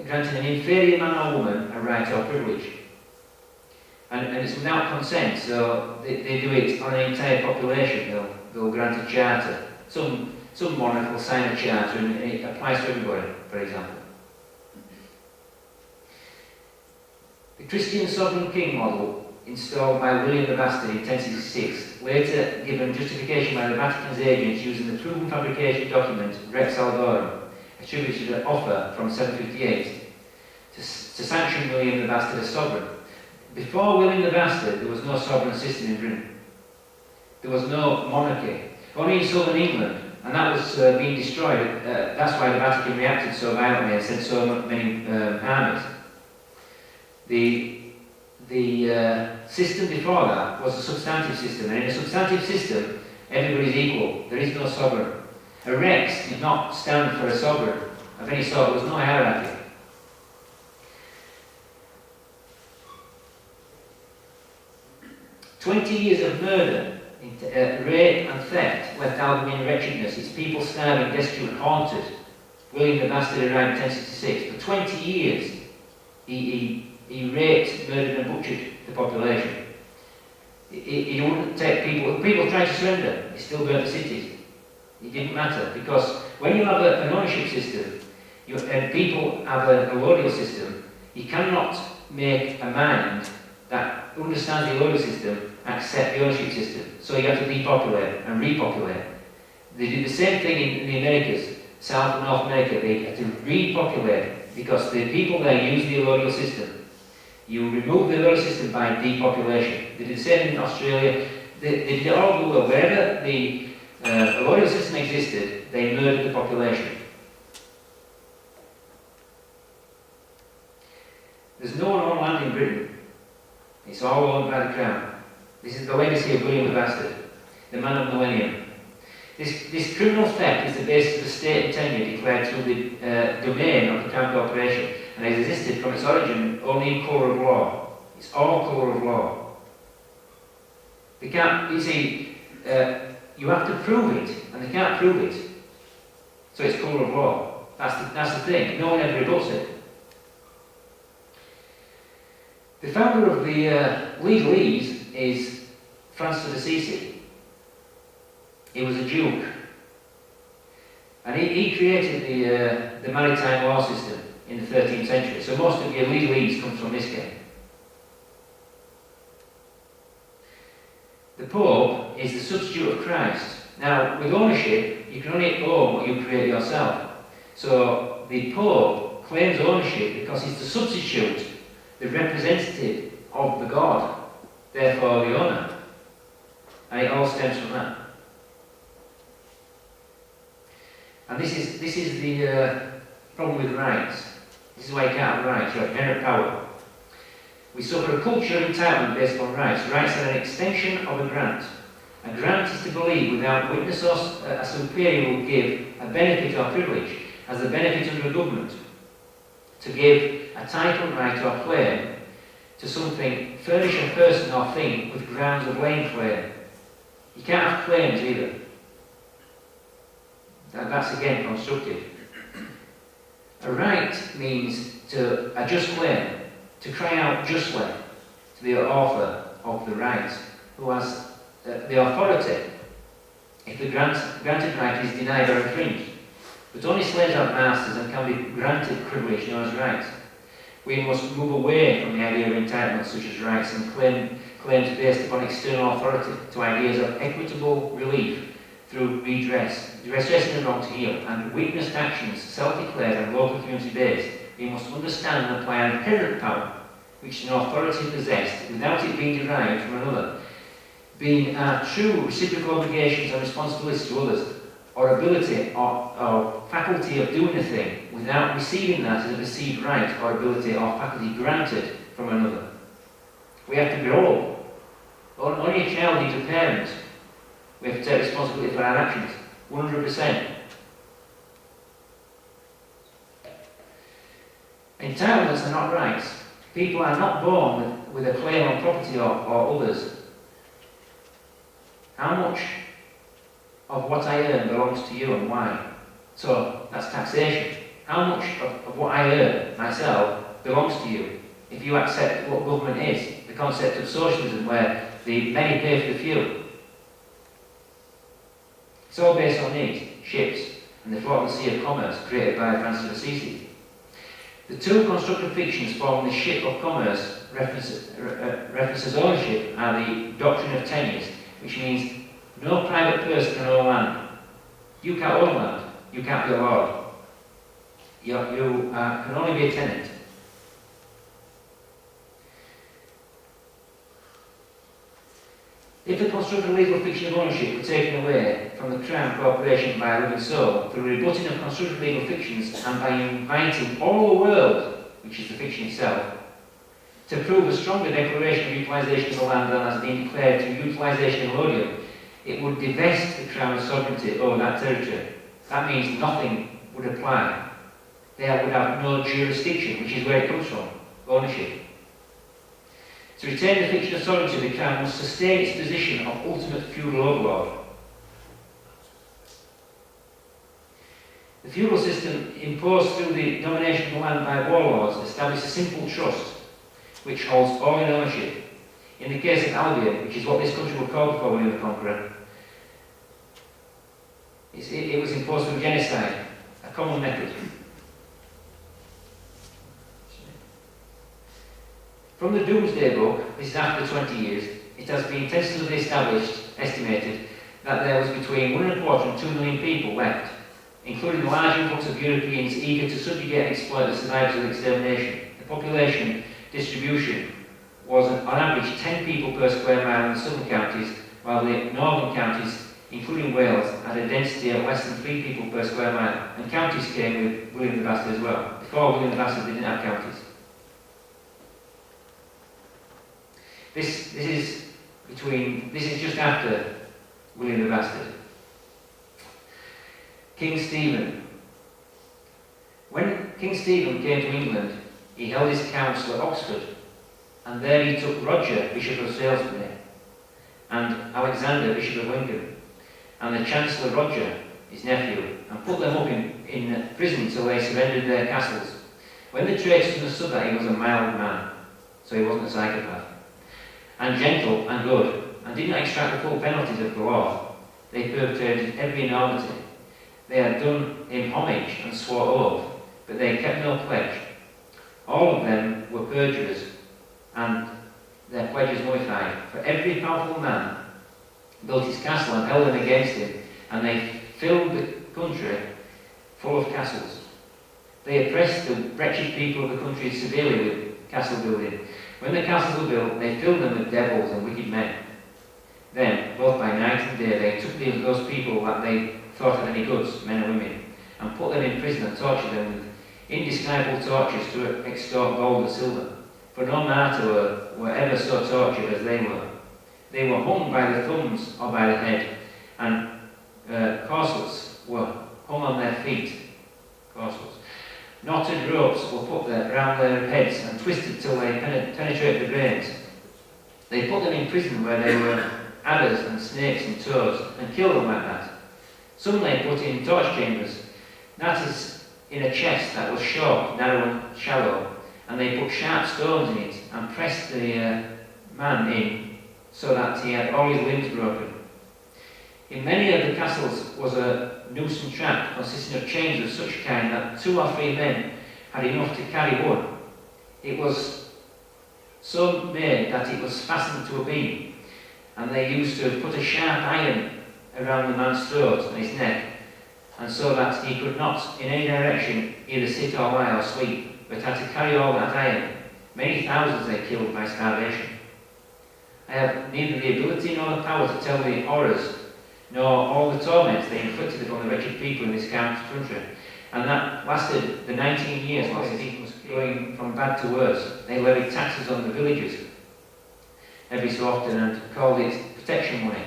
granting an inferior man or woman a right or privilege. And it's without consent, so they do it on an entire population. They'll grant a charter. Some monarch will sign a charter and it applies to everybody, for example. The Christian sovereign king model, installed by William the Bastard in 1066, later given justification by the Vatican's agents using the proven fabrication document Rex Alborum, attributed an offer from 758 to sanction William the Bastard as sovereign. Before William the Bastard, there was no sovereign system in Britain. There was no monarchy. Only in southern England, and that was being destroyed. That's why the Vatican reacted so violently and sent so many armies. The system before that was a substantive system, and in a substantive system, everybody is equal. There is no sovereign. A rex did not stand for a sovereign of any sort. There was no hierarchy. "20 years of murder, rape and theft left Albion in wretchedness, its people starving, destitute and haunted." William the Bastard arrived in 1066. For 20 years, he raped, murdered and butchered the population. He wouldn't take people. People tried to surrender. He still burnt the cities. It didn't matter, because when you have an ownership system, and people have a allodial system, you cannot make a mind that understands the allodial system accept the ownership system. So you have to depopulate and repopulate. They did the same thing in the Americas, South and North America. They had to repopulate because the people there use the allodial system. You remove the allodial system by depopulation. They did the same in Australia. They did it all over the world. Wherever the allodial system existed, they murdered the population. There's no one on land in Britain. It's all owned by the Crown. This is the legacy of William the Bastard, the man of millennium. This criminal theft is the basis of the state and tenure declared through the domain of the Crown Corporation, and has existed from its origin only in colour of law. It's all colour of law. They can't, you see, you have to prove it, and they can't prove it. So it's colour of law. That's the thing. No one ever rebuts it. The founder of the legalese is Francis of Assisi. He was a duke, and he created the maritime law system in the 13th century. So most of your legalese comes from this guy. The Pope is the substitute of Christ. Now, with ownership, you can only own what you create yourself. So the Pope claims ownership because he's the substitute, the representative of the God. therefore the owner. And it all stems from that. And this is the problem with rights. This is why you can't have rights. You have inherent power. We suffer a culture of entitlement based on rights. Rights are an extension of a grant. A grant is to believe without witness or a superior will give a benefit or privilege as a benefit under a government. To give a title, right or claim to something, furnish a person or thing with grounds of laying claim. You can't have claims either. That's again constructive. A right means a just claim, to cry out justly to the author of the right, who has the authority if the granted right is denied or infringed. But only slaves have masters and can be granted privilege known as rights. We must move away from the idea of entitlement such as rights and claims based upon external authority to ideas of equitable relief through redress, redressing the wrong to heal, and witnessed actions, self-declared and local community-based. We must understand and apply an inherent power which an authority possessed without it being derived from another, being our true reciprocal obligations and responsibilities to others, or ability or faculty of doing a thing without receiving that as a perceived right or ability or faculty granted from another. We have to grow up. Only a child needs a parent. We have to take responsibility for our actions, 100%. Entitlements are not rights. People are not born with a claim on property or others. How much of what I earn belongs to you and why? So that's taxation. How much of what I earn myself belongs to you? If you accept what government is, the concept of socialism where the many pay for the few. It's all based on needs, ships, and the floating sea of commerce created by Francis of Assisi. The two constructed fictions forming the ship of commerce references ownership are the doctrine of tenures, which means no private person can own land. You can't own land, you can't be a lord. You can only be a tenant. If the constructed legal fiction of ownership were taken away from the Crown Corporation by a living soul, through rebutting of constructed legal fictions and by inviting all the world, which is the fiction itself, to prove a stronger declaration of utilisation of the land than has been declared through utilisation in Lodium, it would divest the Crown of sovereignty over that territory. That means nothing would apply. They would have no jurisdiction, which is where it comes from, ownership. To retain the fiction of sovereignty, the Crown must sustain its position of ultimate feudal overlord. The feudal system imposed through the domination of the land by warlords established a simple trust which holds all in ownership. In the case of Albion, which is what this country would call before William the Conqueror, it was imposed through genocide, a common method. From the Doomsday Book, this is after 20 years, it has been tentatively estimated that there was between 1.25 and 2 million people left, including the large influx of Europeans eager to subjugate and exploit the survivors of extermination. The population distribution was on average 10 people per square mile in the southern counties, while the northern counties, including Wales, had a density of less than 3 people per square mile, and counties came with William the Bastard as well. Before William the Bastard, they didn't have counties. This is just after William the Bastard. King Stephen. When King Stephen came to England, he held his council at Oxford, and there he took Roger, Bishop of Salisbury, and Alexander, Bishop of Lincoln, and the Chancellor Roger, his nephew, and put them up in prison till they surrendered their castles. When the traitors understood that he was a mild man, so he wasn't a psychopath, and gentle and good, and did not extract the full penalties of the law, they perpetrated every enormity. They had done him homage and swore oath, but they kept no pledge. All of them were perjurers, and their pledges nullified. For every powerful man built his castle and held them against him, and they filled the country full of castles. They oppressed the wretched people of the country severely with castle building. When the castles were built, they filled them with devils and wicked men. Then, both by night and day, they took those people that they thought had any goods, men and women, and put them in prison and tortured them with indescribable tortures to extort gold and silver. For no martyr were ever so tortured as they were. They were hung by the thumbs or by the head, and corselets were hung on their feet. Corselets. Knotted ropes were put there around their heads and twisted till they penetrated the brains. They put them in prison where they were adders and snakes and toads, and killed them like that. Some they put in torch chambers, that is, in a chest that was short, narrow and shallow, and they put sharp stones in it and pressed the man in so that he had all his limbs broken. In many of the castles was a noose and trap consisting of chains of such kind that 2 or 3 men had enough to carry one. It was so made that it was fastened to a beam, and they used to put a sharp iron around the man's throat and his neck, and so that he could not in any direction either sit or lie or sleep, but had to carry all that iron. Many thousands they killed by starvation. I have neither the ability nor the power to tell the horrors, nor all the torments they inflicted upon the wretched people in this country. And that lasted the 19 years whilst the people was going from bad to worse. They levied taxes on the villages every so often and called it protection money.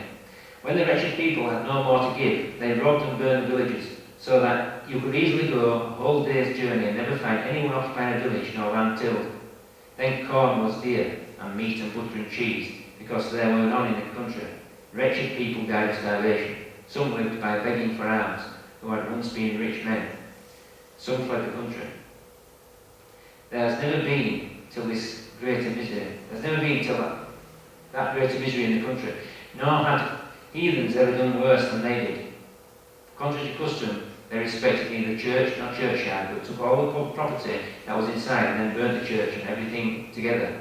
When the wretched people had no more to give, they robbed and burned the villages, so that you could easily go a whole day's journey and never find anyone occupying a village nor land tilled. Then corn was dear, and meat and butter and cheese, because there were none in the country. Wretched people died of starvation. Some lived by begging for alms, who had once been rich men. Some fled the country. There has never been till this greater misery. There's never been till that greater misery in the country. Nor had heathens ever done worse than they did. Contrary to custom, they respected neither church nor churchyard, but took all the property that was inside and then burnt the church and everything together.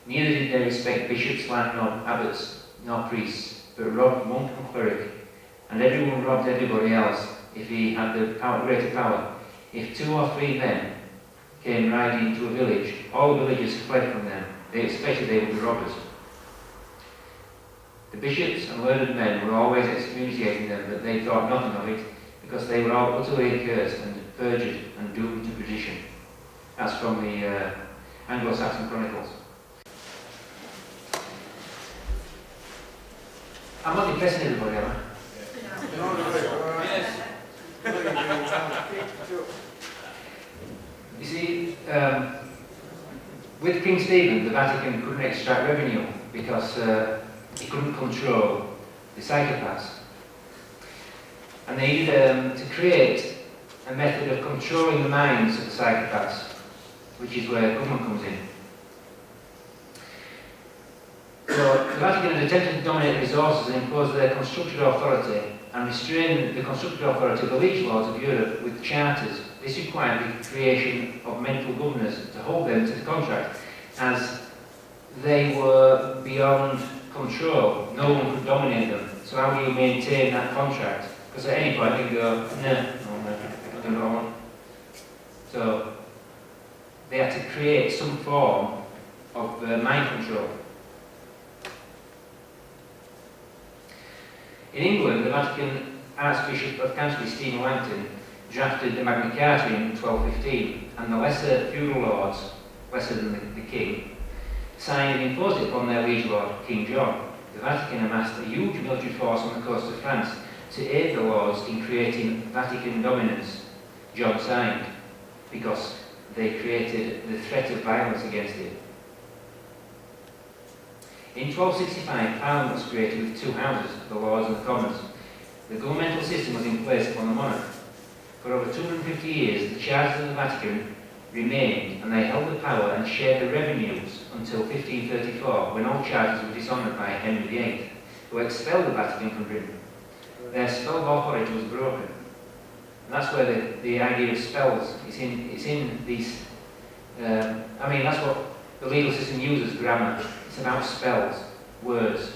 Neither did they respect bishops, land, nor abbots, nor priests, but robbed monk and cleric, and everyone robbed everybody else if he had the greater power. If 2 or 3 men came riding into a village, all the villagers fled from them. They expected they would be robbers. The bishops and learned men were always excommunicating them, but they thought nothing of it, because they were all utterly accursed and perjured and doomed to perdition. That's from the Anglo-Saxon Chronicles. I'm not impressing everybody, am I? You see, with King Stephen, the Vatican couldn't extract revenue because he couldn't control the psychopaths. And they needed to create a method of controlling the minds of the psychopaths, which is where government comes in. So the Vatican had attempted to dominate resources and impose their constructive authority and restrain the constructive authority of the liege lords of Europe with charters. This required the creation of mental governors to hold them to the contract, as they were beyond control. No one could dominate them. So how do you maintain that contract? Because at any point you can go, no, I don't know. So they had to create some form of mind control. In England, the Vatican Archbishop of Canterbury, Stephen Langton, drafted the Magna Carta in 1215, and the lesser feudal lords, lesser than the king, signed and imposed it upon their liege lord, King John. The Vatican amassed a huge military force on the coast of France to aid the lords in creating Vatican dominance. John signed, because they created the threat of violence against it. In 1265, Parliament was created with 2 houses, the Lords and the Commons. The governmental system was in place upon the monarch. For over 250 years, the charters of the Vatican remained, and they held the power and shared the revenues until 1534, when all charters were dishonoured by Henry VIII, who expelled the Vatican from Britain. Their spell of authority was broken. And that's where the idea of spells is in these. That's what the legal system uses, grammar. It's about spells, words.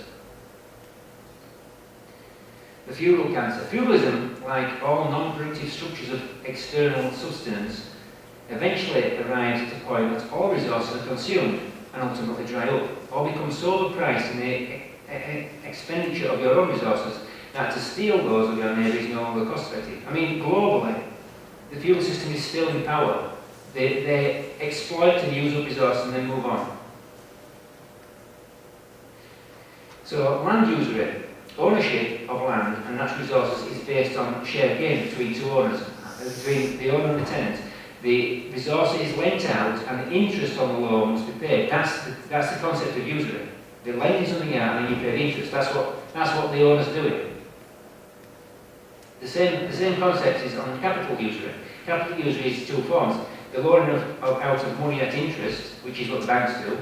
The feudal cancer. Feudalism, like all non-productive structures of external subsistence, eventually arrives at a point that all resources are consumed and ultimately dry up, or become so overpriced in the expenditure of your own resources that to steal those of your neighbour is no longer cost effective. I mean, globally, the fuel system is still in power. They exploit and use up resources and then move on. So land usury, ownership of land and natural resources is based on shared gain between two owners, between the owner and the tenant. The resource is lent out and the interest on the loan must be paid. That's the concept of usury. They're lending something out and then you pay the interest. That's what the owner's doing. The same concept is on capital usury. Capital usury is two forms. The loaning out of money at interest, which is what the banks do,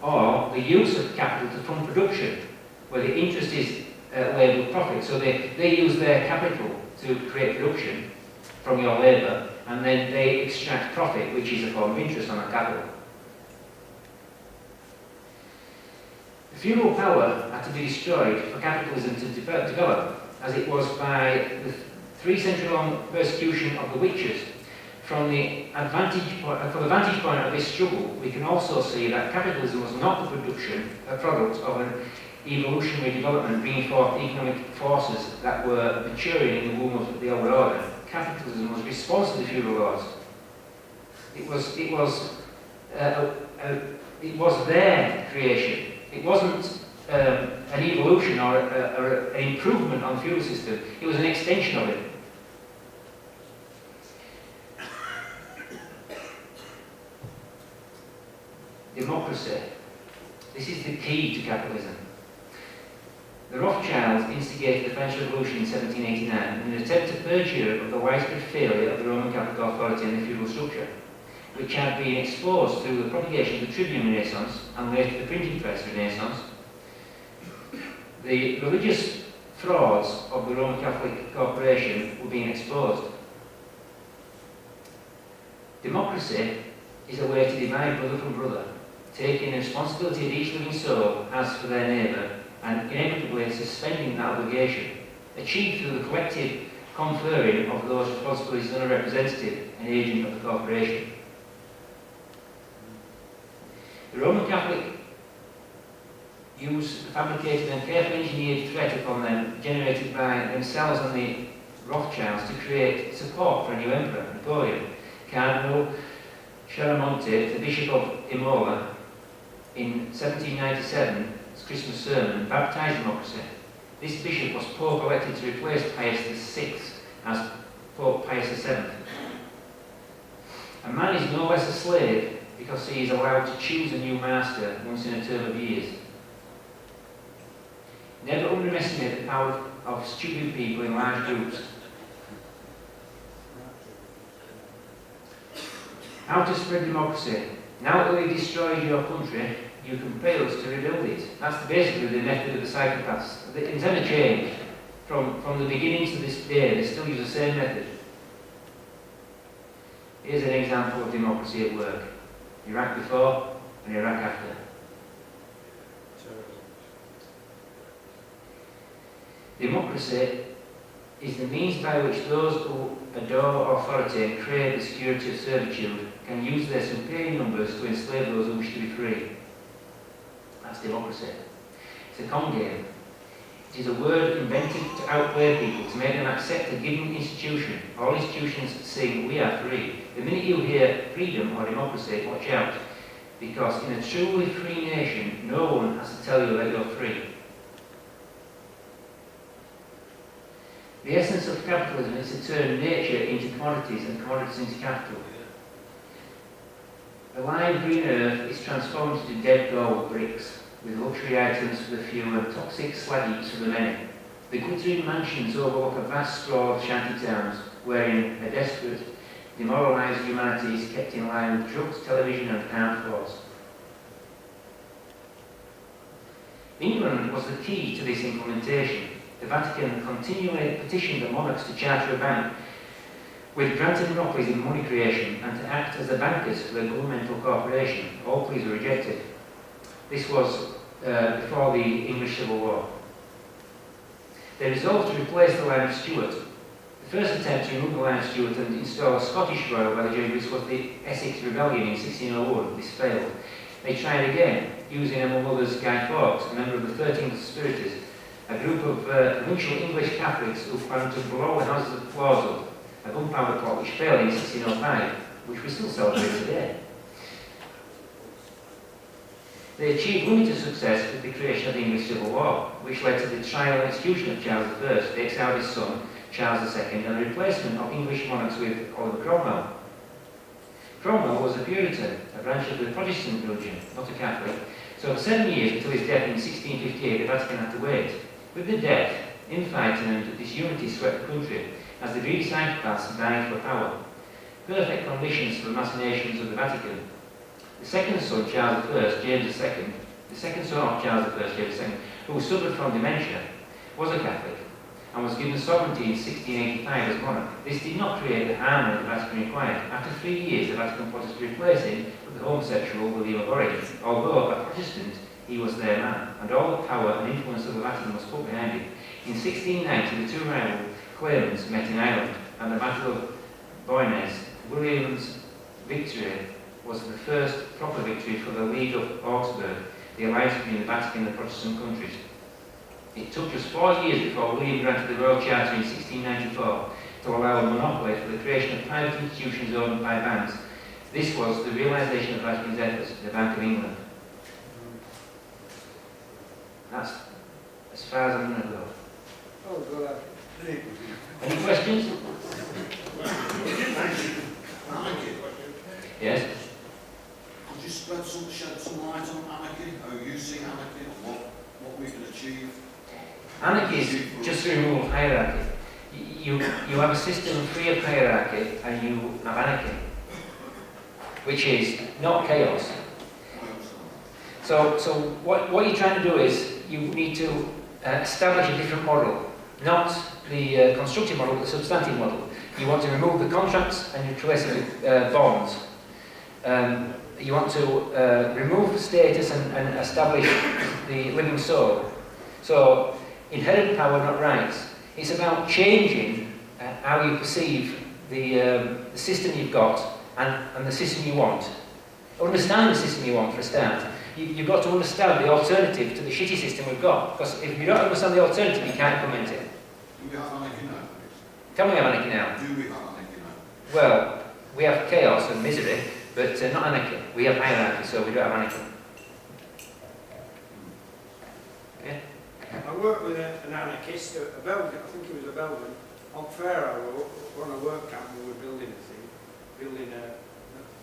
or the use of capital to fund production, where the interest is labelled profit. So they use their capital to create production from your labour, and then they extract profit, which is a form of interest on that capital. The feudal power had to be destroyed for capitalism to develop, as it was by the 3-century-long persecution of the witches. From the vantage point of this struggle, we can also see that capitalism was not the product of an evolutionary development bringing forth economic forces that were maturing in the womb of the old order. Capitalism was response to the feudal laws. It was their creation. It wasn't an evolution or an improvement on the feudal system. It was an extension of it. Democracy. This is the key to capitalism. The Rothschilds instigated the French Revolution in 1789 in an attempt to purge Europe of the widespread failure of the Roman Catholic authority and the feudal structure, which had been exposed through the propagation of the Tribune Renaissance and later the printing press Renaissance. The religious frauds of the Roman Catholic corporation were being exposed. Democracy is a way to divide brother from brother, taking the responsibility of each living soul as for their neighbour, and inevitably suspending that obligation, achieved through the collective conferring of those responsibilities on a representative, an agent of the corporation. The Roman Catholic used the fabricated and carefully engineered threat upon them, generated by themselves and the Rothschilds, to create support for a new emperor, Napoleon. Cardinal Chiaramonte, the Bishop of Imola, in 1797, Christmas sermon, baptised democracy. This bishop was Pope elected to replace Pius VI as Pope Pius VII. A man is no less a slave because he is allowed to choose a new master once in a term of years. Never underestimate the power of stupid people in large groups. How to spread democracy. Now that we've destroyed your country, you can pay us to rebuild it. That's basically the method of the psychopaths. It's never changed. From the beginning to this day, they still use the same method. Here's an example of democracy at work. Iraq before and Iraq after. Democracy is the means by which those who adore authority and crave the security of servitude can use their superior numbers to enslave those who wish to be free. That's democracy. It's a con game. It is a word invented to outplay people, to make them accept a given institution. All institutions sing, we are free. The minute you hear freedom or democracy, watch out. Because in a truly free nation, no one has to tell you that you're free. The essence of capitalism is to turn nature into commodities and commodities into capital. The live green earth is transformed into dead gold bricks, with luxury items for the few and toxic slag heaps for the many. The glittering mansions overlook a vast sprawl of shanty towns, wherein a desperate, demoralised humanity is kept in line with drugs, television and armed force. England was the key to this implementation. The Vatican continually petitioned the monarchs to charter a bank with granted monopolies in money creation and to act as the bankers for the governmental corporation. All pleas were rejected. This was before the English Civil War. They resolved to replace the line of Stuart. The first attempt to remove the line of Stuart and install a Scottish royal by the Jesuits was the Essex Rebellion in 1601. This failed. They tried again, using among others Guy Fawkes, a member of the 13th Conspirators, a group of provincial English Catholics who planned to blow the houses of Clausel, a gunpowder plot which failed in 1605, which we still celebrate today. They achieved limited success with the creation of the English Civil War, which led to the trial and execution of Charles I, the exiled his son, Charles II, and the replacement of English monarchs with Oliver Cromwell. Cromwell was a Puritan, a branch of the Protestant religion, not a Catholic, so for 7 years until his death in 1658 the Vatican had to wait. With the death, infighting and disunity swept the country as the greedy psychopaths died for power. Perfect conditions for the machinations of the Vatican. The second son, Charles I, James II, the second son of Charles I, James II, who suffered from dementia, was a Catholic and was given sovereignty in 1685 as monarch. This did not create the harmony the Vatican required. After 3 years, the Vatican plotted to replace him with the homosexual William of Orange. Although a Protestant, he was their man, and all the power and influence of the Vatican was put behind him. In 1690, the two rival claimants met in Ireland, and the Battle of Boynez, William's victory was the first proper victory for the League of Augsburg, the alliance between the Vatican and the Protestant countries. It took just 4 years before William granted the Royal Charter in 1694 to allow a monopoly for the creation of private institutions owned by banks. This was the realisation of Vatican's efforts, the Bank of England. That's as far as I'm going to go. Oh, God. Any questions? Yes? Could you shed some light on anarchy, how you see anarchy, and what we can achieve? Anarchy is just the removal of hierarchy. You have a system free of hierarchy and you have anarchy, which is not chaos. So what you're trying to do is you need to establish a different model, not the constructive model, but the substantive model. You want to remove the contracts and replace it with bonds. You want to remove the status and establish the living soul. So, inherent power, not rights. It's about changing how you perceive the system you've got and the system you want. Understand the system you want for a start. You've got to understand the alternative to the shitty system we've got. Because if you don't understand the alternative, you can't implement it. Do we have anarchy now? Tell me about anarchy now. Do we have anarchy now? Well, we have chaos and misery, but not anarchy. We have hierarchy, so we don't have anarchy. Okay? I worked with an anarchist, a Belgian, I think he was a Belgian, on Faroe, on a work camp. We were building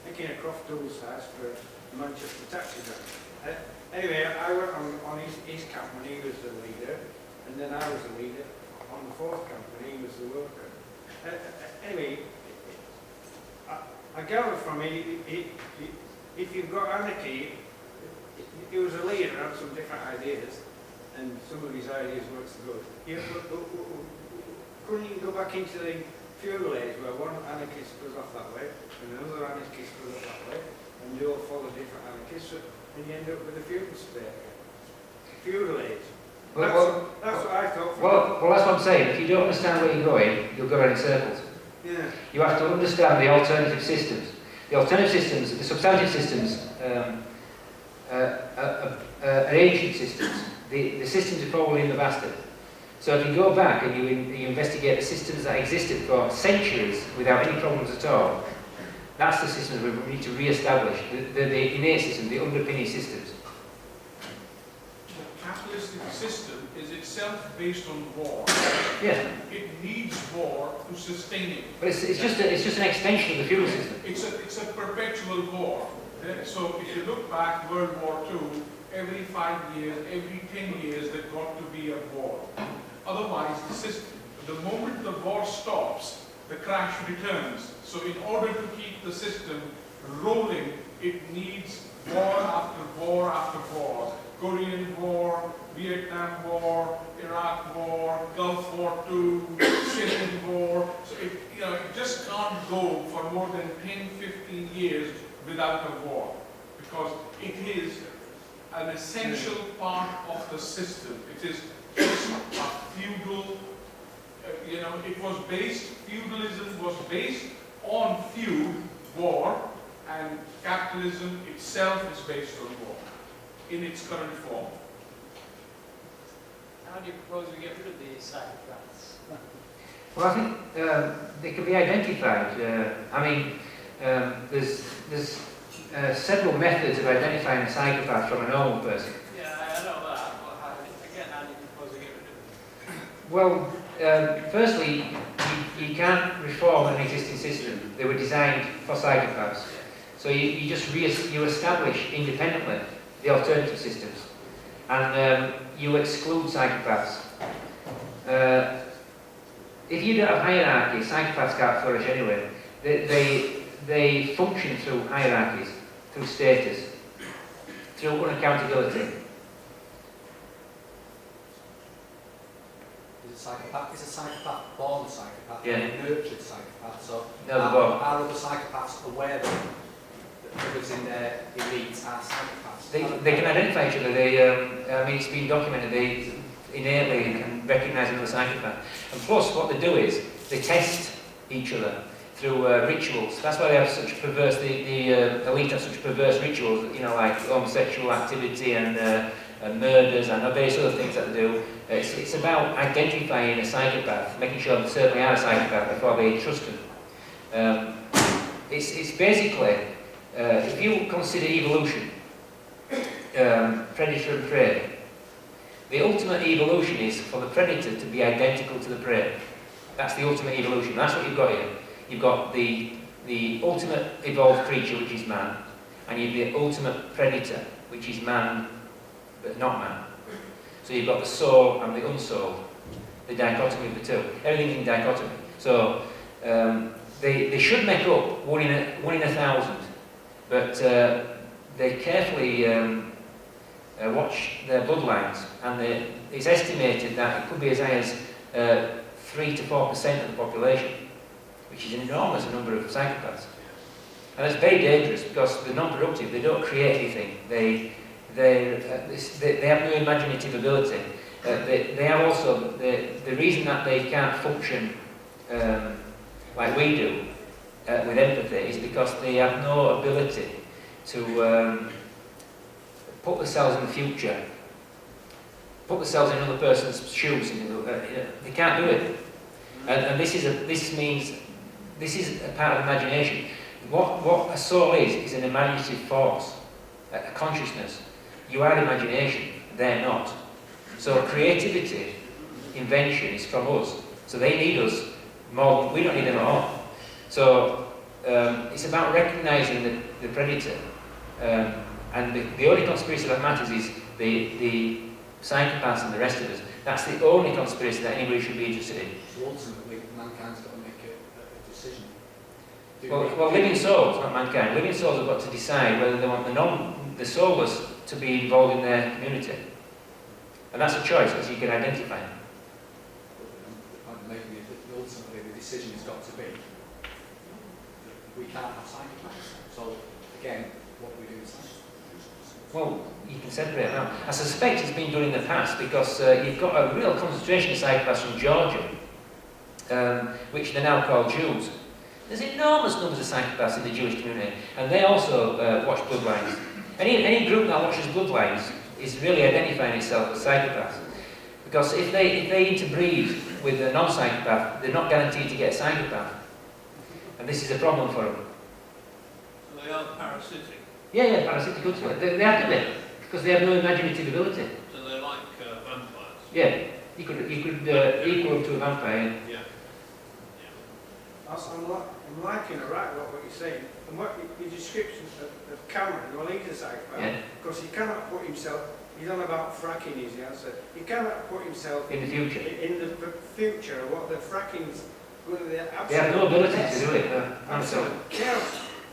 making a croft tools house for the Manchester taxi driver. Anyway, I worked on his camp when he was the leader, and then I was the leader on the fourth camp when he was the worker. Anyway, I gather from it, if you've got anarchy, he was a leader, had some different ideas, and some of his ideas weren't so good. Couldn't you go back into the feudal age where one anarchist goes off that way, and another anarchist goes off that way, and they all follow different anarchists, and you end up with a feudal state. Feudal age. That's what I thought. Well, that's what I'm saying. If you don't understand where you're going, you'll go around in circles. Yeah. You have to understand the alternative systems. The alternative systems, the substantive systems, are ancient systems. The systems are probably in the bastard. So if you go back and you investigate the systems that existed for centuries without any problems at all, that's the systems we need to re-establish, the innate systems, the underpinning systems. The capitalistic system is itself based on war. Yeah. It needs war to sustain it. But it's just an extension of the feudal system. It's a perpetual war. So if you look back, World War II, every 5 years, every 10 years, there's got to be a war. Otherwise, the moment the war stops, the crash returns. So in order to keep the system rolling, it needs war after war after war. Korean War, Vietnam War, Iraq War, Gulf War II, Syrian War. So it just can't go for more than 10, 15 years without a war, because it is an essential part of the system. It is just a feudal, feudalism was based on feud, war, and capitalism itself is based on war in its current form. How do you propose we get rid of these psychopaths? Well, I think they can be identified. There's several methods of identifying a psychopath from a normal person. Yeah, I know that, but how do you propose we get rid of them? Well, firstly, you can't reform an existing system. They were designed for psychopaths. So you just you establish independently the alternative systems, and you exclude psychopaths. If you don't have hierarchy, psychopaths can't flourish anyway. They function through hierarchies, through status, through unaccountability. Is a psychopath born a psychopath? Yeah. A nurtured psychopath. So No, they're born. are other psychopaths aware that figures in their elites are psychopaths? They can identify each other. It's been documented. They innately can recognise another psychopath. And plus, what they do is they test each other through rituals. That's why they have such perverse. The elite have such perverse rituals. You know, like homosexual activity and murders and various other things that they do. It's about identifying a psychopath, making sure they certainly are a psychopath before they trust them. It's basically, if you consider evolution, predator and prey, the ultimate evolution is for the predator to be identical to the prey. That's the ultimate evolution. That's what you've got here. You've got the ultimate evolved creature, which is man, and you've the ultimate predator, which is man, but not man. So you've got the soul and the unsouled, the dichotomy of the two. Everything's in dichotomy. So they should make up one in a thousand, but they carefully watch their bloodlines, and it's estimated that it could be as high as 3 to 4% of the population, which is an enormous number of psychopaths. And it's very dangerous because they're non-productive. They don't create anything. They have no imaginative ability. They have also the reason that they can't function like we do with empathy is because they have no ability to put themselves in the future, put themselves in another person's shoes. They can't do it, and this is a part of imagination. What a soul is an imaginative force, a consciousness. You are imagination, they're not. So creativity, invention is from us. So they need us more. We don't need them at all. So it's about recognising the predator. And the only conspiracy that matters is the psychopaths and the rest of us. That's the only conspiracy that anybody should be interested in. So ultimately, mankind's got to make a decision. Well, living souls, not mankind. Living souls have got to decide whether they want the soulless to be involved in their community. And that's a choice, as you can identify. The point I'm making is that ultimately the decision has got to be we can't have psychopaths. So again, what do we do with psychopaths? Well, you can separate them out. I suspect it's been done in the past because you've got a real concentration of psychopaths from Georgia, which they're now called Jews. There's enormous numbers of psychopaths in the Jewish community, and they also watch bloodlines. Any group that watches bloodlines is really identifying itself as psychopaths. Because if they interbreed with a non-psychopath, they're not guaranteed to get a psychopath. And this is a problem for them. So they are parasitic. Yeah, parasitic ultimately. They have to be, because they have no imaginative ability. So they're like vampires. Yeah, you could equal them to a vampire. Yeah. I'm liking what you're saying. And what your description of Cameron, well, he's a psychopath, because he cannot put himself, he's on about fracking is the answer, he cannot put himself In the future. in the future, what the fracking's going to be. They have no ability to do it. Absolutely.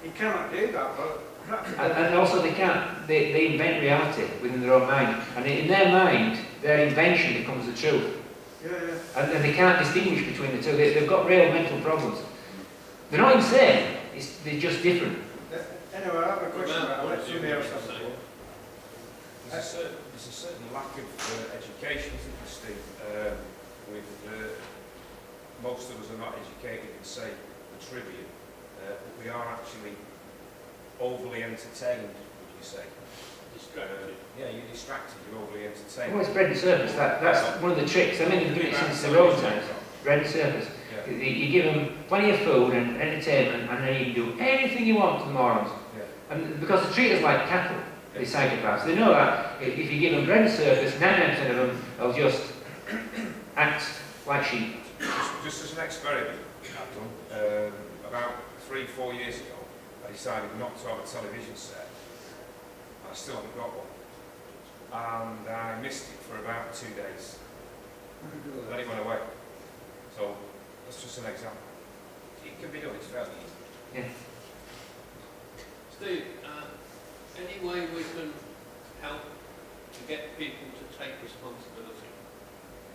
He cannot do that, but perhaps... And also they invent reality within their own mind. And in their mind, their invention becomes the truth. Yeah. And they can't distinguish between the two. They've got real mental problems. They're not insane, they're just different. Anyway, I have a question about that. Somebody else has a thought. There's a certain lack of education, isn't there, Steve? Most of us are not educated in, say, the trivia, but we are actually overly entertained, would you say? Distracted. Yeah, you're distracted, you're overly entertained. Well, it's bread and circus. That's one of the tricks. I mean, they've done it since the Roman times. Bread and circus. Yeah. You give them plenty of food and entertainment, and then you can do anything you want to the morons. Yeah. And because they treat us like cattle, these psychopaths, they know that if you give them bread and circus, 99% of them will just act like sheep. Just as an experiment I've done, about 3-4 years ago, I decided not to have a television set. I still haven't got one. And I missed it for about 2 days. Then it went away. So, that's just an example. It can be done, it's fairly easy. Yeah. Steve, any way we can help to get people to take responsibility,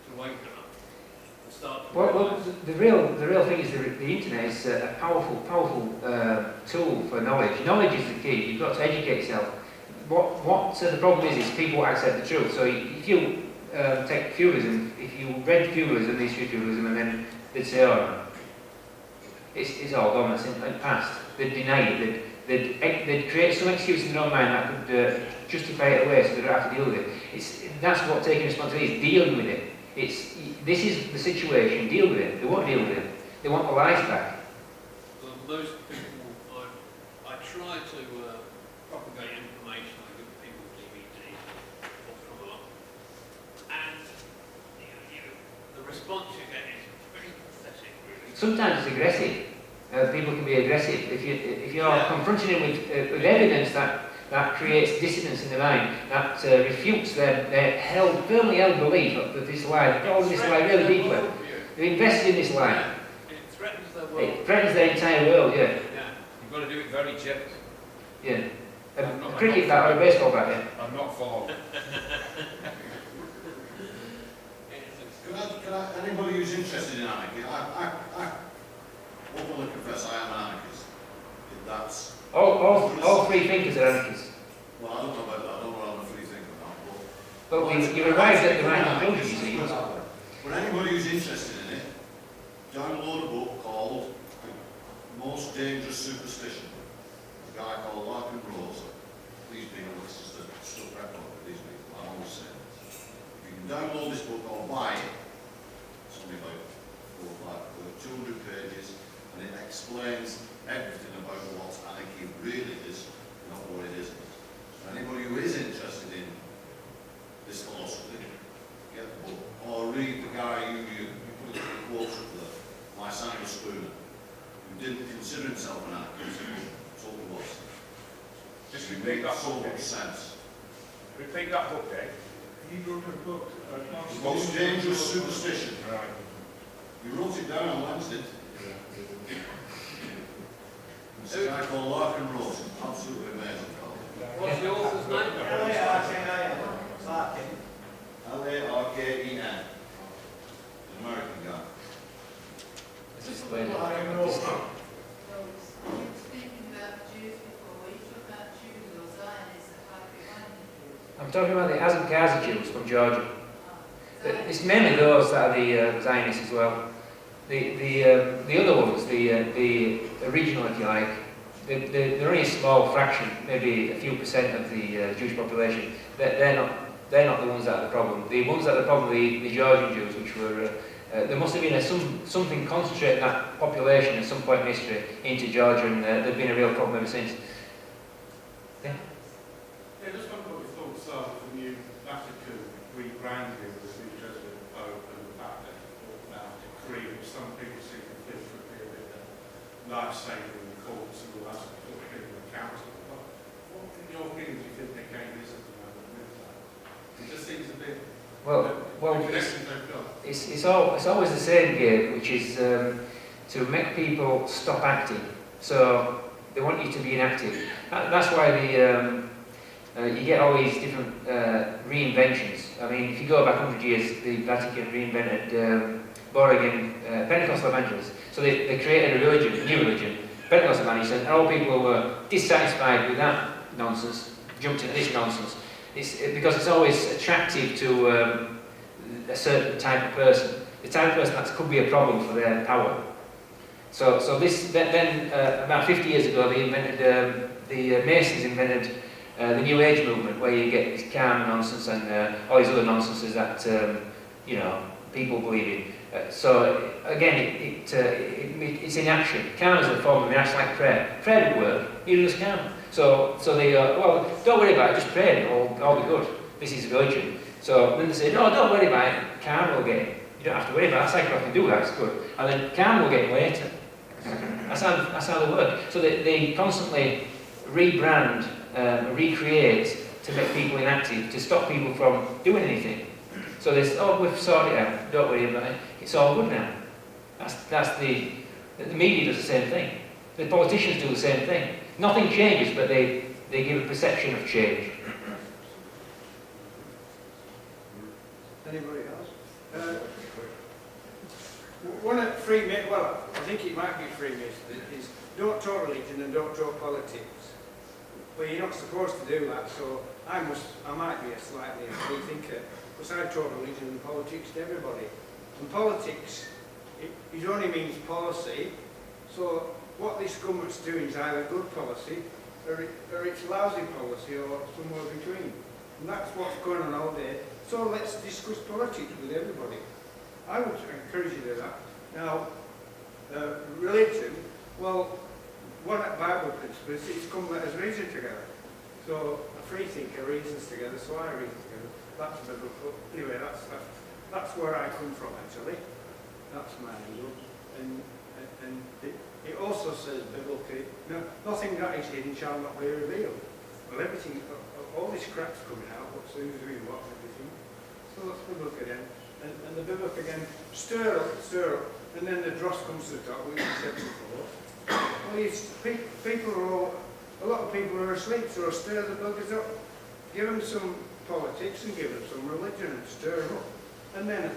to waken up, and start to Well, realise? the real thing is the internet is a powerful tool for knowledge. Knowledge is the key. You've got to educate yourself. What the problem is people accept the truth. So if you take feudalism, if you read feudalism, the history of feudalism, and then they'd say, oh, it's all gone, it's in the past. They'd deny it. They'd create some excuse in their own mind that could justify it away, so they don't have to deal with it. That's what taking responsibility is, dealing with it. This is the situation, deal with it. They won't deal with it. They want the lies back. Well, most people, I try to propagate information. I give people DVDs or come along, and the response you get is very pathetic, really. Sometimes it's aggressive. People can be aggressive. If you're confronting them with evidence that creates dissonance in the mind, that refutes their firmly held belief that this lie, they've got this lie really deeply. They've invested in this lie. It threatens their world. It threatens their entire world, yeah. You've got to do it very gently. Yeah. A cricket bat or a baseball bat, yeah. I'm not following. Can I, anybody who's interested in anarchy, I openly confess I am an anarchist. If that's, All free thinkers are anarchists. well, I don't know about that, I don't know what I'm a free thinker about, But you've arrived at the right conclusion, you see. but anybody who's interested in it, download a book called The Most Dangerous Superstition. A guy called Larkin Rose. Please be honest, it's just a stuff record with these people, I always say. If you can download this book or buy it, it's only about 200 pages, and it explains everything about what anarchy really is, not what it isn't. So anybody who is interested in this philosophy, get the book, or read the guy you put the quotes up there, Lysander Spooner, who didn't consider himself an anarchist, so he was. Just It repeat made that so book, much Dave. sense. Repeat that book, Dave. He wrote a book. The Most Dangerous Superstition. Right. He wrote it down on Wednesday. It's a guy called Larkin Rose, absolutely amazing fellow. What's the author's name? L-A-R-K-E-N. An American guy. It's just the way I'm talking about the Azankazi Jews from Georgia. It's mainly those that are the Zionists as well. The other ones, the original, if you like, they're only a small fraction, maybe a few percent of the Jewish population. They're not the ones that are the problem. The ones that are the problem, the Georgian Jews, which were there must have been something concentrating that population at some point in history into Georgia, and there's been a real problem ever since. Yeah. Yeah, just wonder what your thoughts are of the new Vatican rebranding of the new Jesuit Pope and the fact that it's now a decree which some people seem to think would be a bit life-saving courts and all that sort of thing, people accountable. What, in your opinion, do you think their game is at the moment with that? It just seems a bit... Well, it's always the same game, which is to make people stop acting. So they want you to be inactive. That's why you get all these different reinventions. I mean, if you go back 100 years, the Vatican reinvented born-again Pentecostal evangelists. So they created a new religion, Pentecostal evangelists, and all people who were dissatisfied with that nonsense jumped into this nonsense. Because it's always attractive to a certain type of person. The type of person that could be a problem for their power. So then about 50 years ago, they invented the Masons invented the New Age movement, where you get this calm nonsense and all these other nonsenses that you know, people believe in. So again, it's in action. Calm is a form of action, like prayer. Prayer would work. You just calm. So they go, well, don't worry about it. Just pray. It'll all be good. This is religion. So then they say, no, don't worry about it. Calm will get him. You don't have to worry about it. Psychic can do that. It's good. And then calm will get him later. That's how they work. So they constantly rebrand, recreate to make people inactive, to stop people from doing anything. So they say, oh, we've sorted it out. Don't worry about it. It's all good now. That's the media does the same thing. The politicians do the same thing. Nothing changes, but they give a perception of change. Anybody else? One of Freemasons, well, I think it might be Freemasons, is don't talk religion and don't talk politics. Well, you're not supposed to do that, so I might be a slightly free thinker, because I talk religion and politics to everybody. And politics, it only means policy, so what this government's doing is either good policy, or it's lousy policy, or somewhere between. And that's what's going on all day. So let's discuss politics with everybody. I would encourage you to do that. Now, religion, well, one of Bible principles is come let us reason together. So a free thinker reasons together, so I reason together. That's biblical. Anyway, that's where I come from actually. That's my angle. And it also says biblically, no, nothing that is hidden shall not be revealed. Well, everything, all this crap's coming out, what's who's doing what and everything. So that's biblical again. And the biblical again, stir up, and then the dross comes to the top, which we said before. Well, people are all, a lot of people are asleep, so stir the buggers up. Give them some politics and give them some religion and stir them up. And then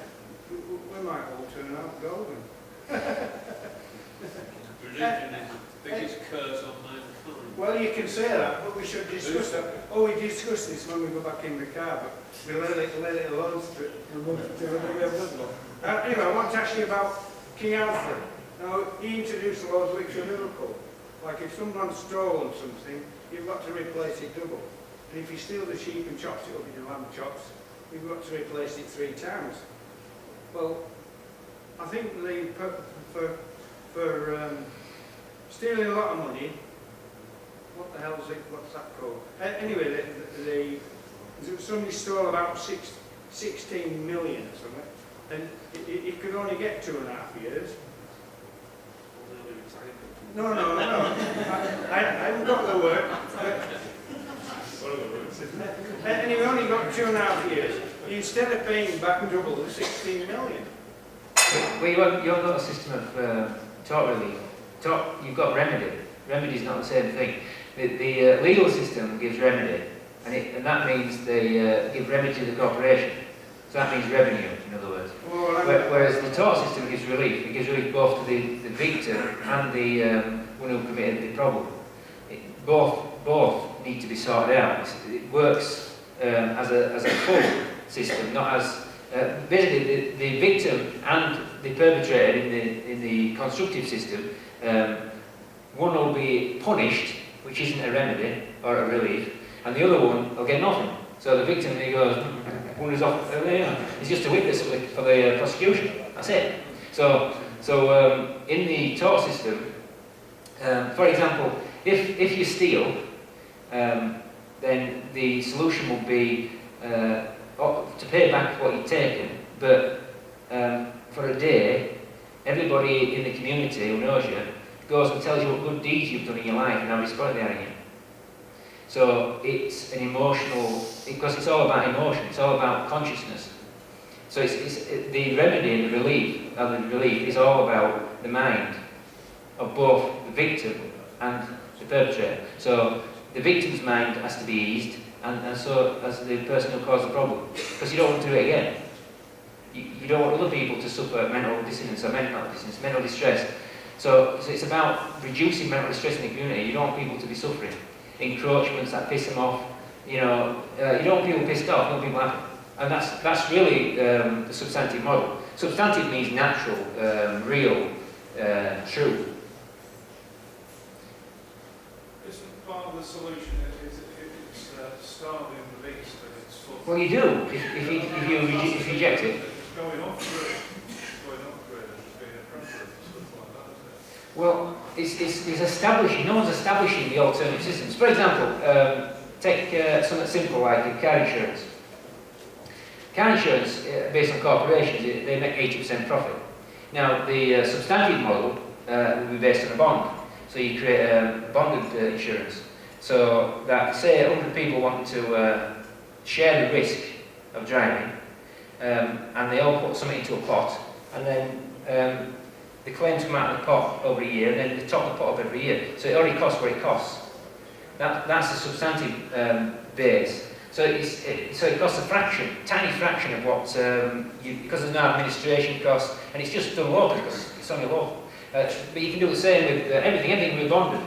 we might all turn out golden. Religion is the biggest curse on mankind. Well, you can say that, but we should discuss that. Oh, we discuss this when we go back in the car, but we let it alone. Anyway, I want to ask you about King Alfred. Now, he introduced the laws which are biblical. Like if someone's stolen something, you've got to replace it double. And if you steal the sheep and chops it up into lamb chops, you've got to replace it 3 times. Well, I think for stealing a lot of money, what the hell is it? What's that called? Anyway, somebody stole about 16 million or something, and it could only get 2.5 years. No. I haven't got the word. And he only got 2.5 years. Instead of paying back double, the 16 million. Well, you've got a system of tort relief. You've got remedy. Remedy is not the same thing. The legal system gives remedy, and that means they give remedy to the corporation. So that means revenue, in other words. Whereas the tort system gives relief. It gives relief both to the victim and the one who committed the problem. Both need to be sorted out. It works as a full system, not as basically the victim and the perpetrator in the constructive system. One will be punished, which isn't a remedy or a relief, and the other one will get nothing. So the victim, he goes, wanders off, he's just a witness for the prosecution. That's it. So in the tort system, for example, if you steal, then the solution will be to pay back what you've taken, but for a day, everybody in the community who knows you goes and tells you what good deeds you've done in your life and how respect they are in you. So it's an emotional, because it's all about emotion, it's all about consciousness. So it's the remedy and the relief is all about the mind of both the victim and the perpetrator. So the victim's mind has to be eased, and so as the person who caused the problem, because you don't want to do it again. You don't want other people to suffer mental dissonance or mental distress. So it's about reducing mental distress in the community. You don't want people to be suffering. Encroachments that piss them off. You don't want people pissed off, you want people happy. And that's really the substantive model. Substantive means natural, real, true. Listen, part of the solution is it's starving the beast and it's full. Well, you do, if you reject it. It's going off grid. It's going off grid and it's being a preference and stuff like that, isn't it? Well, it's establishing, no one's establishing the alternative systems. For example, take something simple like car insurance. Car insurance, based on corporations, they make 80% profit. Now, the substantive model will be based on a bond. So you create a bonded insurance. So that, say, 100 people want to share the risk of driving, and they all put something into a pot, and then the claims come out of the pot over a year, and then they top the pot up every year. So it already costs what it costs. That's the substantive base. So it costs a fraction, tiny fraction of what, because there's no administration costs, and it's just done local because it's only local. But you can do the same with everything will be bonded.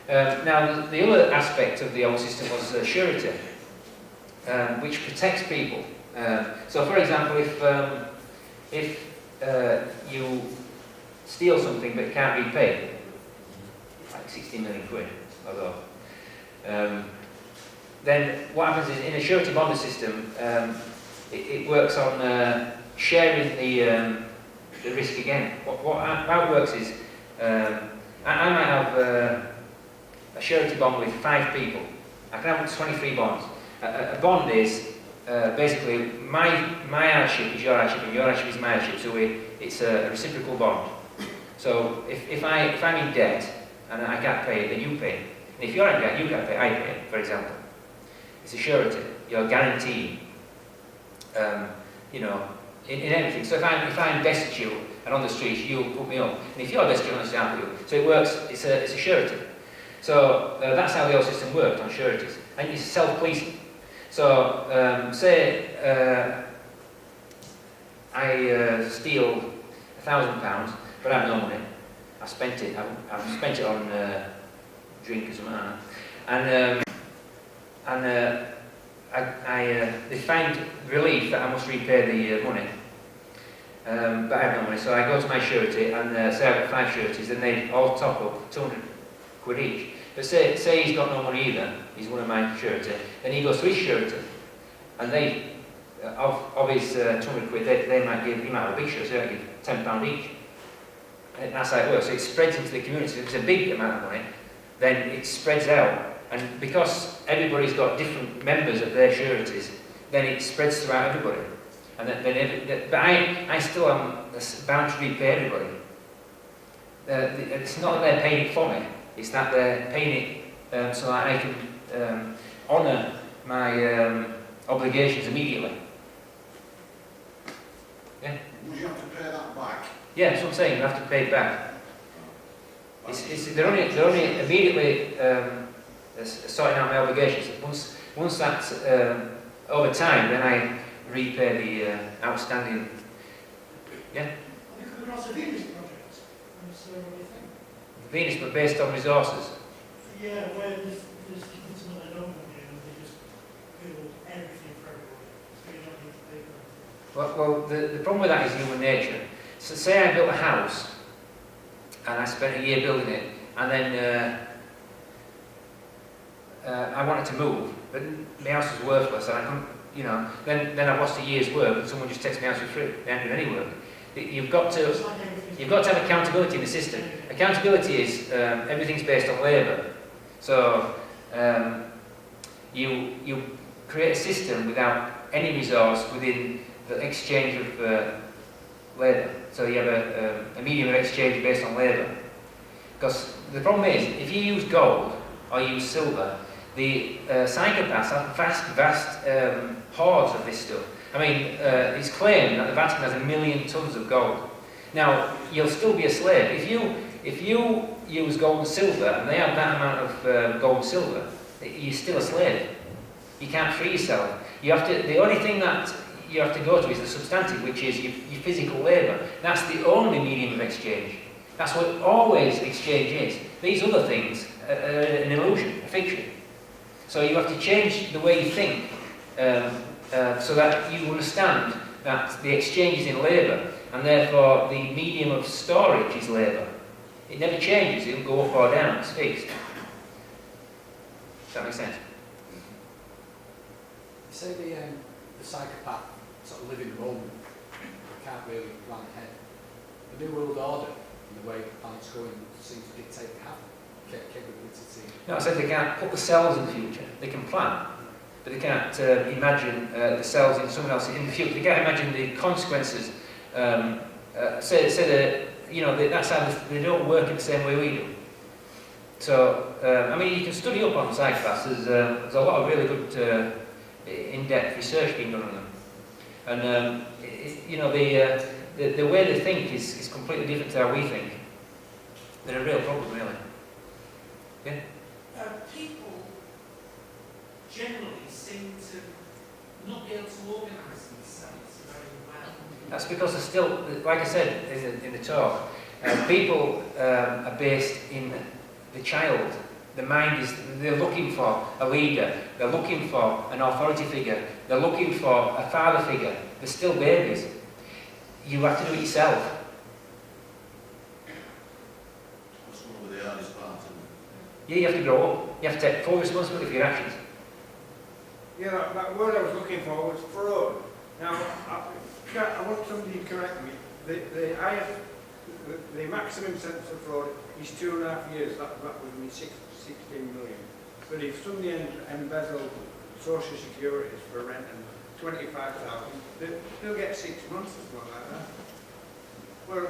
Now, the other aspect of the old system was surety, which protects people. So, for example, if you steal something but can't repay, like 16 million quid, although, then what happens is in a surety bonded system, it works on sharing the risk again. How it works is, I might have a surety bond with 5 people. I can have 23 bonds. A bond is basically my hardship is your hardship and your hardship is my hardship. So it's a reciprocal bond. So if I'm in debt and I can't pay it, then you pay it. And if you're in debt, you can't pay, I pay it, for example. It's a surety. You're guaranteed, you know, in everything. So if I'm destitute and on the streets, you'll put me up. And if you're destitute on the street, I'll put you up. So it works. It's a surety. So that's how the old system worked on sureties. And it's self-policing. So say I steal £1,000, but I have no money. I spent it. I've spent it on drink or something like that. And they find relief that I must repay the money. But I have no money, so I go to my surety and say I've got 5 sureties, then they all top up 200 quid each. But say he's got no money either, he's one of my surety, then he goes to his surety, and they, of his 200 quid, he might have a big surety, so they give £10 each. And that's how it works. So it spreads into the community. If it's a big amount of money, then it spreads out. And because everybody's got different members of their sureties, then it spreads throughout everybody. And but I still am bound to repay everybody. It's not that they're paying it for me, it's that they're paying it so that I can honour my obligations immediately. Yeah? Would you have to pay that back? Yeah, that's what I'm saying, you have to pay it back. They're only immediately sorting out my obligations. Once that's over time, then I repay the outstanding. Yeah? Have you come across a Venus project? What do you think? Venus, but based on resources. Yeah, where there's people that don't want you, and they just build everything for everybody. So you don't need to pay for anything. Well, the problem with that is human nature. So say I built a house, and I spent a year building it, and then I wanted to move, but my house was worthless, and I couldn't, you know, then I've lost a year's work, and someone just takes my house for free. They haven't done any work. You've got to have accountability in the system. Accountability is everything's based on labour. So you create a system without any resource within the exchange of labour. So you have a medium of exchange based on labour. Because the problem is, if you use gold or use silver, the psychopaths have vast hoards of this stuff. I mean, it's claimed that the Vatican has 1 million tons of gold. Now, you'll still be a slave. If you use gold and silver, and they have that amount of gold and silver, you're still a slave. You can't free yourself. The only thing that you have to go to is the substantive, which is your physical labour. That's the only medium of exchange. That's what always exchange is. These other things are an illusion, a fiction. So you have to change the way you think so that you understand that the exchange is in labour, and therefore the medium of storage is labour. It never changes, it'll go up or down, it's fixed. Does that make sense? You say the psychopath sort of live in the moment, can't really plan ahead. The New World Order, and the way the planet's going, seems to dictate they have capability to... No, I said they can't put themselves in the future. They can plan, but they can't imagine themselves in someone else in the future. They can't imagine the consequences. Say that, you know, that's how they don't work in the same way we do. So, I mean, you can study up on psychopaths. There's a lot of really good in-depth research being done on them. And, you know, the way they think is completely different to how we think. They're a real problem, really. Yeah? People generally seem to not be able to organise themselves very well. That's because they're still, like I said in the talk, people are based in the child. The mind is, they're looking for a leader, they're looking for an authority figure, they're looking for a father figure. They're still babies. You have to do it yourself. That's one of the hardest parts, isn't it? Yeah, you have to grow up. You have to take full responsibility for your actions. Yeah, that word I was looking for was fraud. Now, I want somebody to correct me. The maximum sentence for fraud is 2.5 years. That would mean 16 million. But if somebody embezzled social securities for rent and 25,000, they'll get 6 months or something like that. Well,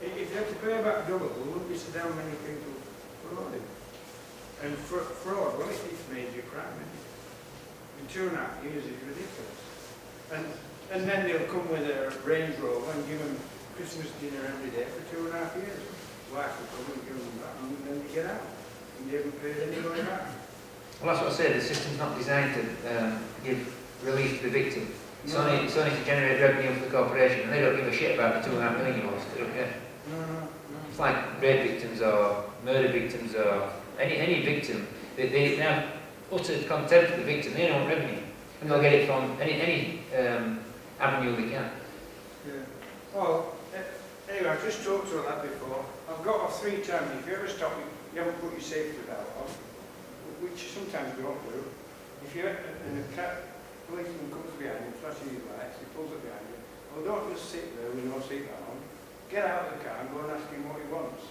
if they have to pay back double, there wouldn't be so damn many people frauding. And fraud, well, it's major crime, isn't it? And 2.5 years is ridiculous. And then they'll come with a Range Rover and give them Christmas dinner every day for 2.5 years. Wife will come and give them that, and then they get out. And they haven't paid anybody back. Well, that's what I said. The system's not designed to give relief to the victim. It's only to generate revenue for the corporation, and they don't give a shit about the 2.5 million euros. They don't care. No. It's like rape victims or murder victims or any victim. They have utter contempt for the victim. They don't want revenue, and they'll get it from any avenue they can. Yeah. Well, anyway, I've just talked about that before. I've got off 3 times. If you ever stop me, you haven't put your safety belt on, which sometimes we don't do. If you're in a policeman comes behind you, flashes his lights, he pulls up behind you. Well, don't just sit there with no seatbelt on. Get out of the car and go and ask him what he wants.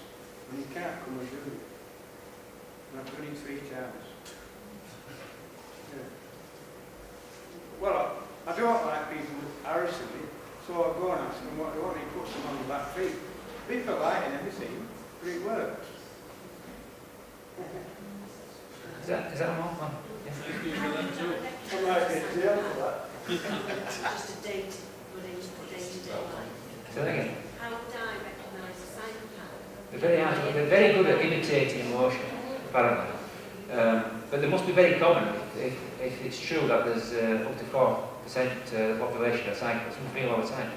And he can't come and do it. And I've done it 3 times. Yeah. Well, I don't like people harassing me, so I go and ask them what they want. He puts them on the back feet. Be polite and everything, but it works. Is that a more? Yeah. Thank you for that too. I might get jail for that. Just a day-to-day life. Say that again. How would I recognise a psychopath? They're very good at imitating emotion, apparently. But they must be very common if it's true that there's up to 4% of the population are psychopaths. It must be all the time.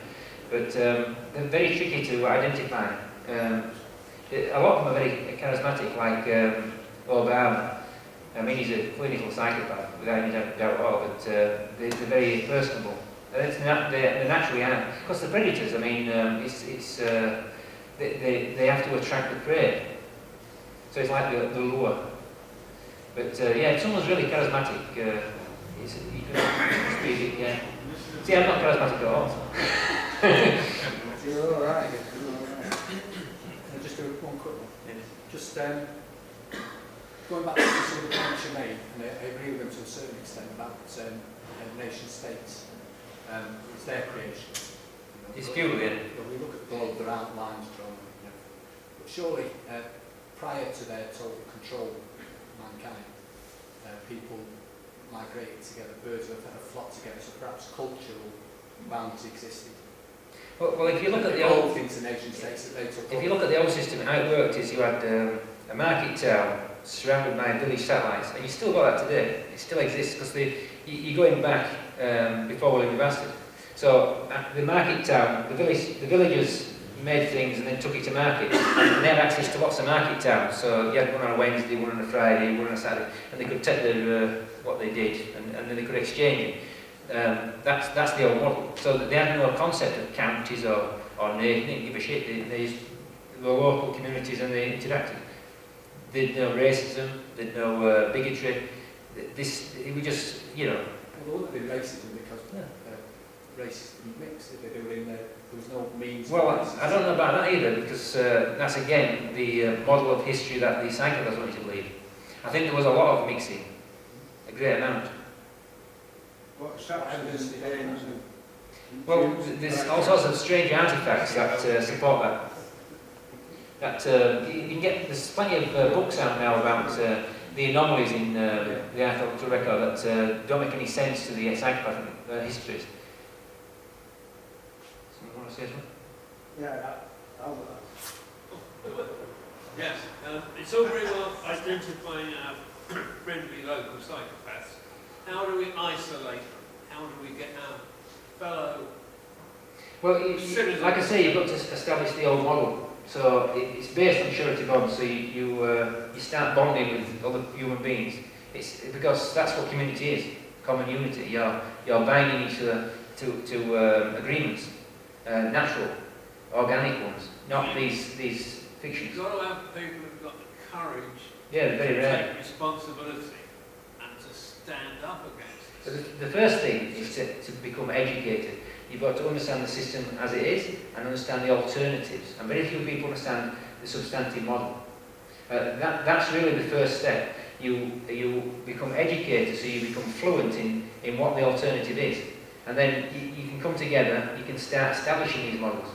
But they're very tricky to identify. A lot of them are very charismatic, like Obama. I mean, he's a clinical psychopath, without any doubt at all, but they're very personable. They naturally are. Because the predators, I mean, they have to attract the prey. So it's like the lure. But yeah, if someone's really charismatic, you can be a bit, yeah. See, I'm not charismatic at all. You're all right. Can I just do one quick one? Just going back to some of the points you made, and I agree with them to a certain extent about nation states. It's their creation. It's feudal, yeah. When we look at the globe, there aren't lines drawn. But surely, prior to their total control of mankind, people migrated together, birds of a feather flocked together, so perhaps cultural boundaries existed. Well, if you look at the old into nation states that they took if you look at the old system, how it worked is you had a market town surrounded by village satellites, and you still got that today. It still exists because you're going back before William the Bastard. So the market town, the villagers made things and then took it to market, and they had access to lots of market towns. So you had one on a Wednesday, one on a Friday, one on a Saturday, and they could take their what they did, and then they could exchange it. That's the old model. So they had no concept of counties or nation. They didn't give a shit. They used the local communities and they interacted. They did no racism, they did no bigotry. this, it would just, you know, Well, there wouldn't be racism because races didn't mix. If they were in there, there was no means. well, of I don't know about that either, because that's again the model of history that the psychopaths wanted to believe. I think there was a lot of mixing, a great amount. What Saxons and Danes and... Well, there's all sorts of strange artifacts that support that. You can get, there's plenty of books out now about the anomalies in the archaeological record that don't make any sense to the psychopathic histories. Someone want to say something? Yeah, I'll... Yes, it's all very well identifying our friendly local psychopaths. How do we isolate them? How do we get our fellow... Well, like I say, you've got to establish the old model. So it's based on surety bonds. So you start bonding with other human beings. It's because that's what community is: common unity. You're binding each other to agreements, natural, organic ones, not these fictions. You've got to have people who've got the courage Yeah, very to rare. take responsibility and to stand up against So it. the first thing is to become educated. You've got to understand the system as it is and understand the alternatives. And very few people understand the substantive model. That's really the first step. You become educated, so you become fluent in what the alternative is. And then you can come together, you can start establishing these models.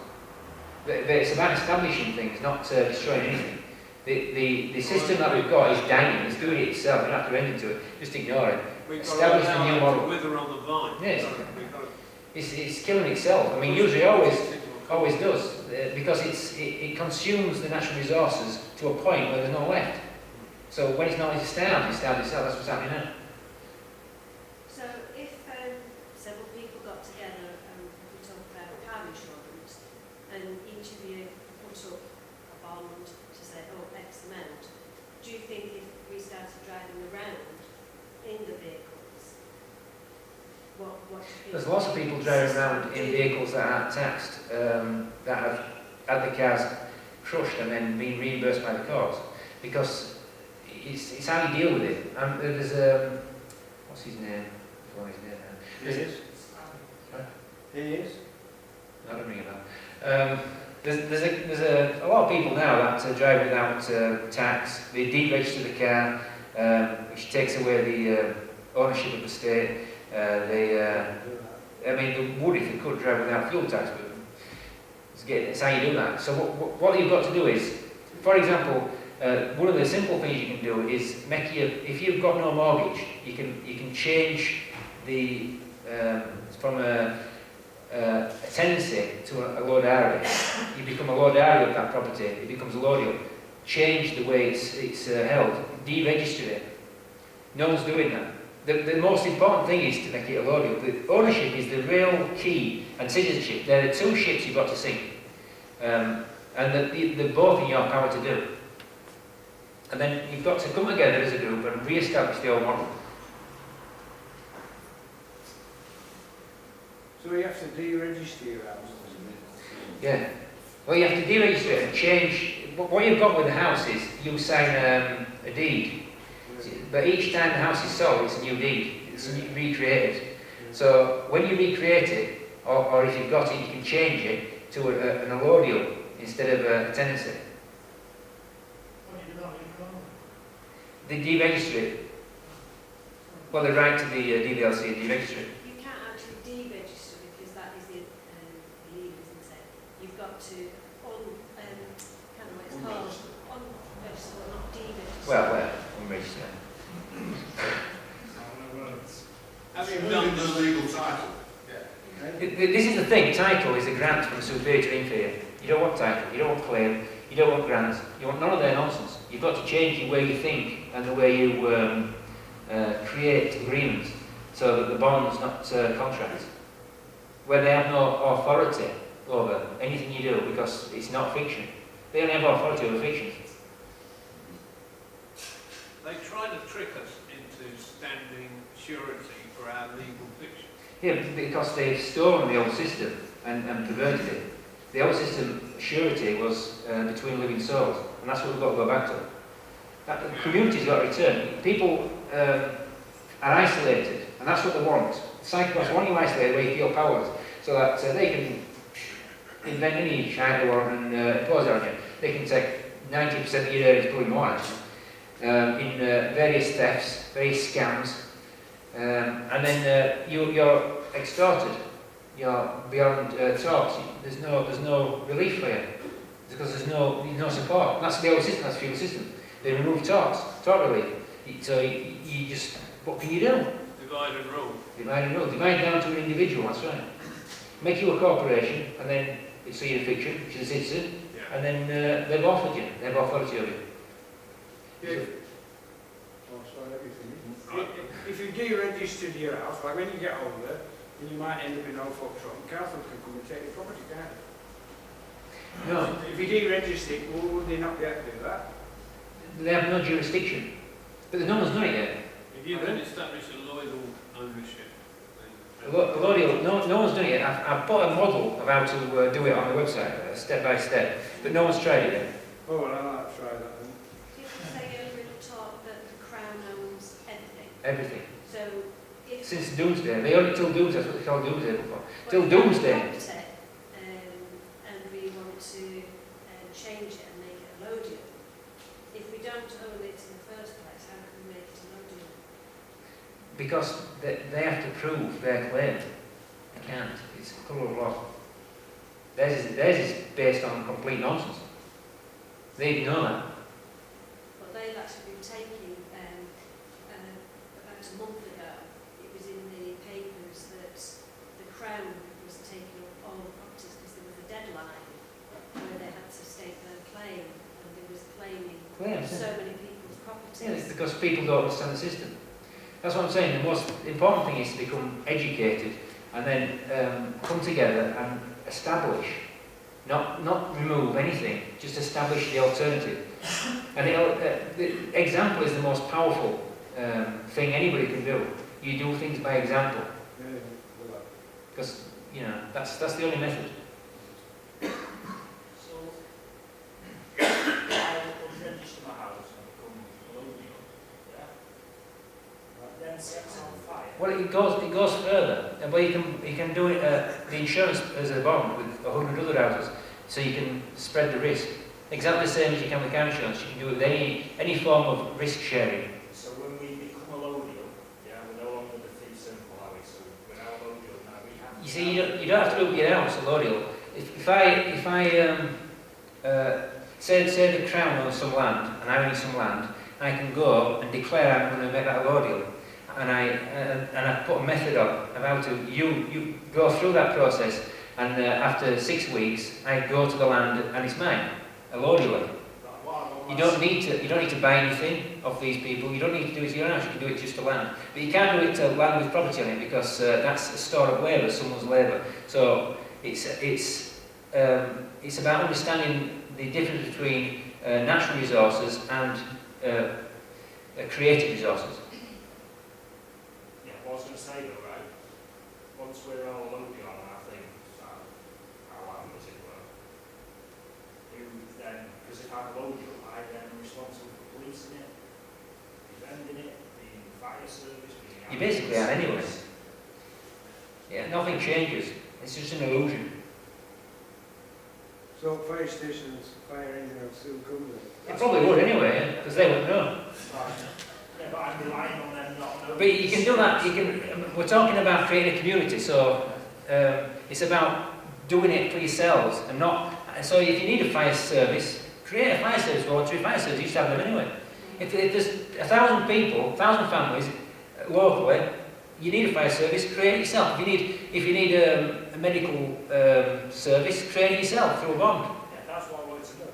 But it's about establishing things, not destroying anything. The system that we've got is dying, it's doing it itself, you don't have to end into it, just ignore it. We've Establish got to the new allow it model. to wither on the vine. Yes. We've got to It's killing itself. I mean, usually always does, because it consumes the natural resources to a point where there's no left. So when it's not starved itself. That's what's happening now. So if several people got together and we talk about car insurance, and each of you put up a bond to say, oh, X amount, do you think if we started driving around in the vehicles, what do you think? There's lots of people driving around in vehicles that aren't taxed, that have had the cars crushed and then been reimbursed by the courts, because it's how you deal with it. And there's what's his name? He is. He is. I don't ring a bell. There's a lot of people now that drive without tax. They deregister the car, which takes away the ownership of the state. I mean, they would if they could drive without fuel tax, but it's how you do that. So what you've got to do is, for example, one of the simple things you can do is if you've got no mortgage, you can change the from a tenancy to a lord-area. You become a lord-area of that property. It becomes a lodial. Change the way it's held. Deregister it. No one's doing that. The most important thing is to make it a lodial. The ownership is the real key, and citizenship. They're the two ships you've got to sink, and they're both in your power to do. And then you've got to come together as a group and re-establish the old model. So you have to deregister your house. Yeah. Well, you have to deregister it and change. What you've got with the house is you sign a deed. But each time the house is sold, it's a new deed. It's recreated. So when you recreate it, or if you've got it, you can change it to an allodial instead of a tenancy. What do you do about it? They deregister it. Well, the right to the DVLC and deregister it. You can't actually deregister because that is the legal, isn't it? You've got to kind of what it's called, unregister, not deregister. Well, unregister. Have you Moving done the legal title. This is the thing, title is a grant from the superior to inferior. You don't want title, you don't want claim, you don't want grants, you want none of their nonsense. You've got to change the way you think and the way you create agreements so that the bond's not contracts, where they have no authority over anything you do because it's not fiction. They only have authority over fiction. They try to trick us into standing surety for our legal fiction. Yeah, because they've stolen the old system and perverted it. The old system, surety, was between living souls, and that's what we've got to go back to. The community's got to return. People are isolated, and that's what they want. Psychopaths want you isolated where you feel powerless, so that they can invent any shite they want and impose it on you. They can take 90% of your earnings, probably more actually, in various thefts, various scams, and then you're extorted. You're beyond talks. There's no relief for you because there's no support. That's the old system. That's the feudal system. They remove talk relief. So you just, what can you do? Divide and rule. Divide and rule. Divide down to an individual. That's right. Make you a corporation, and then it's a fiction, which is a citizen, and then they've offered you. They've authority over you. If you deregister your house, like when you get older, then you might end up in no fuck truck. Council can come and take your property, can't they? No, If you deregister it, would they not be able to do that? they have no jurisdiction. But no one's done it yet. If you can establish a loyal ownership, then No one's done it yet. I've put a model of how to do it on the website, step by step, but no one's tried it yet. Oh, well, I'll have to try that then. If you say over in the top that the Crown owns everything, Everything. so if... Since Doomsday. They own it till Doomsday, that's what they call Doomsday before. Well, Till if you Doomsday. adopt it, and we want to change it and make it a Lodium, if we don't own it in the first place, how can we make it a Lodium? Because they have to prove their claim. They can't. It's a colour of law. Theirs is based on complete nonsense. They know that. Well, they've actually been taking, about a month ago, it was in the papers that the Crown was taking up all the properties because there was a deadline where they had to state their claim, and they was claiming Claims, yeah. so many people's properties. Yeah, it's because people don't understand the system. That's what I'm saying. The most important thing is to become educated and then come together and establish, not remove anything, just establish the alternative. And the example is the most powerful thing anybody can do. You do things by example, because that's the only method. So, I will register my house and become a Lodium, yeah? Then set it on fire. Well, it goes further. But you can do it. The insurance as a bond with 100 other houses, so you can spread the risk. Exactly the same as you can with car insurance. You can do it with any form of risk sharing. So when we become a Lodium, yeah, we're no longer the fee simple, are we? So we're now a Lodium, now we have... You see, you don't have to do it with your house, a Lodium. If I say the Crown owns some land and I own some land, I can go and declare I'm going to make that a Lodium, and I put a method of how to you go through that process, and after 6 weeks I go to the land and it's mine, a Lodium. You don't need to buy anything of these people. You don't need to do it to your house. You can do it just to land, but you can't do it to land with property on it because that's a store of labour, someone's labour. So it's about understanding the difference between natural resources and creative resources. Yeah, what I was going to say though, right, once we're all Lodium on our things, our land as it were, who then, because if I'm a Lodium, I then am responsible for policing it, defending it, being fire service, being... You basically are anyway. Yeah, nothing changes. It's just an illusion. So fire stations, fire engine will still come there. It probably would anyway, because they wouldn't know. Yeah, but I'm relying on them not knowing. But you can do that. We're talking about creating a community, so it's about doing it for yourselves and not. So if you need a fire service, create a fire service. Voluntary fire service. You just have them anyway. If there's 1,000 people, 1,000 families locally, you need a fire service. Create it yourself. If you need a medical service, create it yourself through a bond. Yeah, that's what I wanted to know.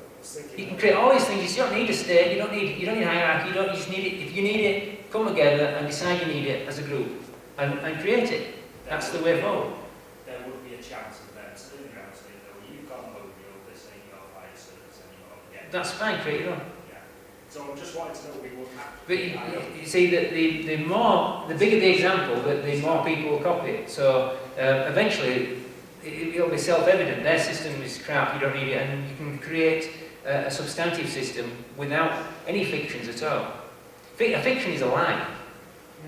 You can create all these things. You don't need a state. You don't need hierarchy. You just need it. If you need it, come together and decide you need it as a group and create it. That's the way forward. There would be a chance of them turning around and saying, "No, you've got Lodium, this ain't your fire service anymore." Yeah. That's fine. Create your own. Yeah. So I just wanted to know we would have. But you see that the bigger the example, the more people will copy it. So eventually it'll be self-evident. Their system is crap. You don't need it, and you can create a substantive system without any fictions at all. A fiction is a lie.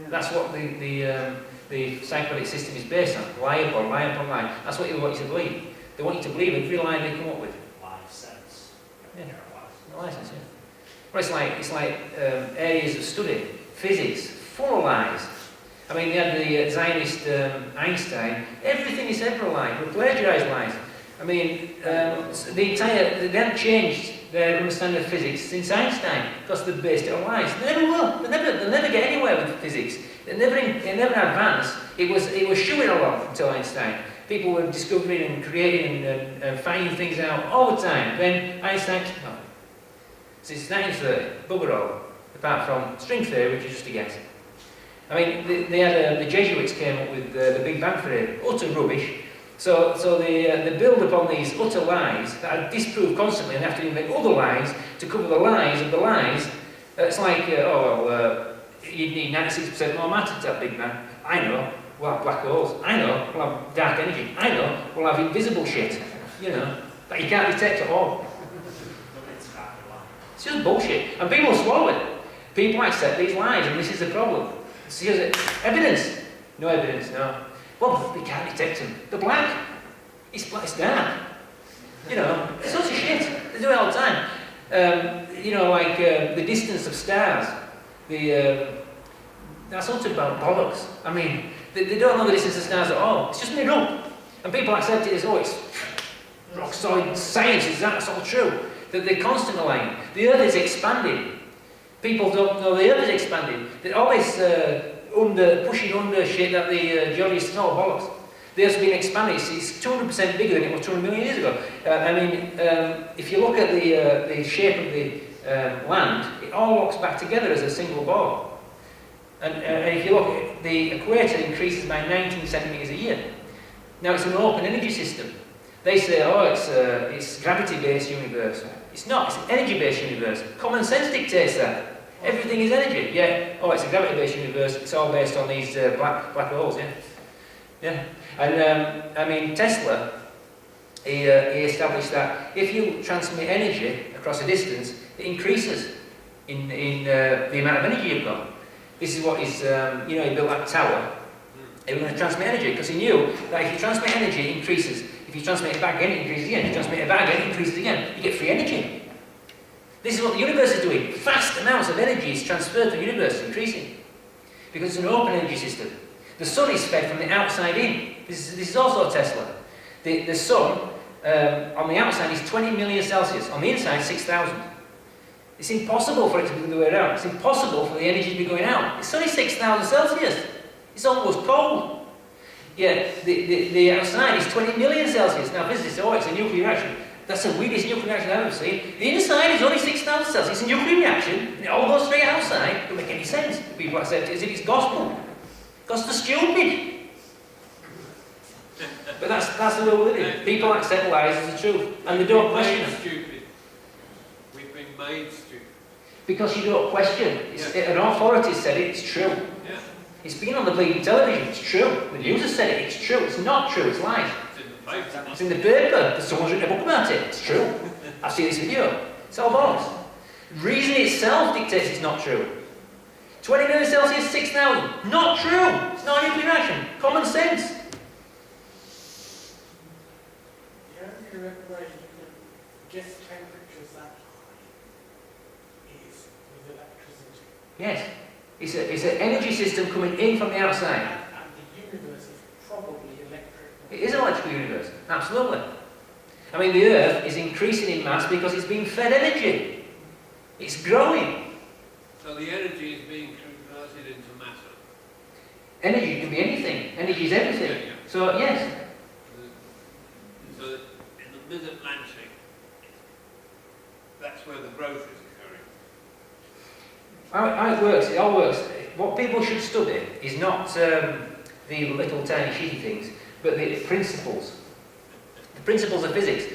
That's what the psychological system is based on. Lie upon lie. That's what they want you to believe. They want you to believe every lie they come up with. Life sense. Yeah. License, yeah. Well, it's like areas of study, physics, full of lies. I mean, they had the Zionist Einstein. Everything he said for a lie, but plagiarised lies. I mean, they hadn't changed their understanding of physics since Einstein because they based it on lies. They never will. They'll never get anywhere with physics. They never advance. It was shooing along until Einstein. People were discovering and creating and finding things out all the time. Then Einstein, no. Since 1930, bugger all. Apart from string theory, which is just a guess. I mean, they had the Jesuits came up with the Big Bang theory, utter rubbish. So they build upon these utter lies that are disproved constantly and have to invent other lies to cover the lies of the lies. It's like, you'd need 96% more matter to have Big Bang. I know, we'll have black holes. I know, we'll have dark energy. I know, we'll have invisible shit, you know, that you can't detect at all. It's just bullshit. And people swallow it. People accept these lies, and this is the problem. See, evidence? No evidence, no. Well, we can't detect them. They're black. It's dark. You know, it's such a shit. They do it all the time. Like the distance of stars. That's utter bollocks. I mean, they don't know the distance of stars at all. It's just made up. And people accept it as, it's rock solid science. That's all true. That they're constantly lying. The Earth is expanding. People don't know the Earth is expanding. They're always pushing under shit that the geologists know bollocks. The Earth's been expanding. It's 200% bigger than it was 200 million years ago. If you look at the shape of the land, it all locks back together as a single ball. And if you look at the equator, increases by 19 centimetres a year. Now it's an open energy system. They say, it's gravity-based universe. It's not. It's an energy-based universe. Common sense dictates that. Everything is energy. Yeah. It's a gravity-based universe. It's all based on these black holes. Yeah. And Tesla, he established that if you transmit energy across a distance, it increases in the amount of energy you've got. This is what he built that tower. He was going to transmit energy because he knew that if you transmit energy, it increases. If you transmit it back again, it increases again. If you transmit it back again, it increases again. You get free energy. This is what the universe is doing. Vast amounts of energy is transferred to the universe, increasing. Because it's an open energy system. The sun is fed from the outside in. This is also Tesla. The sun, on the outside, is 20 million Celsius. On the inside, 6,000. It's impossible for it to be the other way around. It's impossible for the energy to be going out. It's only 6,000 Celsius. It's almost cold. Yeah, the outside is 20 million Celsius. Now, physicists say, it's a nuclear reaction. That's the weirdest nuclear reaction I've ever seen. The inside is only 6,000 Celsius. It's a nuclear reaction, and it all goes straight outside. It doesn't make any sense. People accept it as if it's gospel. Because they're stupid. But that's the way we live in. People accept lies as the truth, and they don't question them. Stupid. We've been made stupid. Because you don't question. An authority said it, it's true. Yeah. It's been on the bleeding television, it's true. The news has said it, it's true. It's not true, it's lies. It's in the paper. Someone's written a book about it. It's true. I've seen this video. It's all bollocks. Reason itself dictates it's not true. 20 million Celsius, 6,000. Not true. It's not a nuclear reaction. Common sense. The only way you can get temperatures that high is with electricity. Yes. It's an energy system coming in from the outside. And the universe is probably electric. It is an electrical universe. Absolutely. I mean, the Earth is increasing in mass because it's being fed energy. It's growing. So the energy is being converted into matter. Energy can be anything. Energy is everything. Yeah. So, yes. So in the mid-Atlantic, that's where the growth is occurring. How it works, it all works. What people should study is not the little tiny shitty things, but the principles. The principles of physics.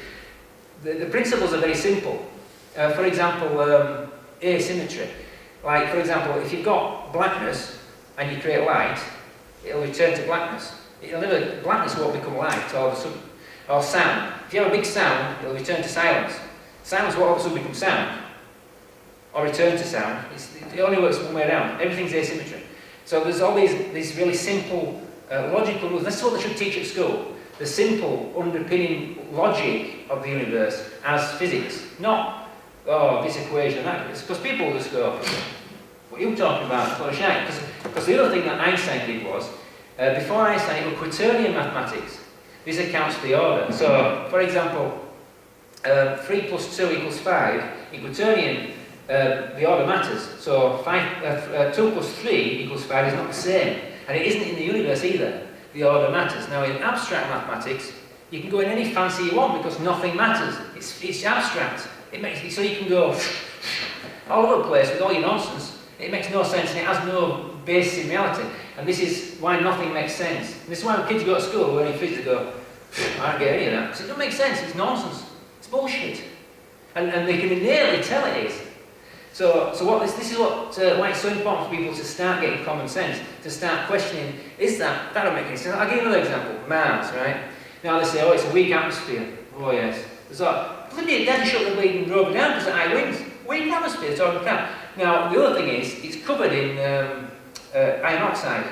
The principles are very simple. For example, asymmetry. Like, for example, if you've got blackness and you create light, it'll return to blackness. Blackness won't become light all of a sudden. Or sound. If you have a big sound, it'll return to silence. Silence will all of a sudden become sound. Or return to sound. It only works one way around. Everything's asymmetry. So there's all these really simple logical rules. That's what they should teach at school. The simple underpinning logic of the universe as physics. Not, oh, this equation, that. Because people will just go, what are you talking about? What a shame. Because the other thing that Einstein did was, before Einstein, it was quaternion mathematics. This accounts for the order. So, for example, 3 plus 2 equals 5. In quaternion, the order matters. So 2 plus 3 equals 5 is not the same. And it isn't in the universe either. The order matters. Now in abstract mathematics, you can go in any fancy you want because nothing matters. It's abstract. It makes it so you can go all over the place with all your nonsense. It makes no sense and it has no basis in reality. And this is why nothing makes sense. And this is why when kids go to school learning physics, they go, I don't get any of that. Because it doesn't make sense. It's nonsense. It's bullshit. And they can innately tell it is. So this is why it's so important for people to start getting common sense, to start questioning, that don't make any sense. I'll give you another example, Mars, right? Now they say, oh, it's a weak atmosphere. Oh yes. It's like, bloody dead shut the bleeding rubber down because of high winds. Weak atmosphere, talking crap. Now the other thing is, it's covered in iron oxide.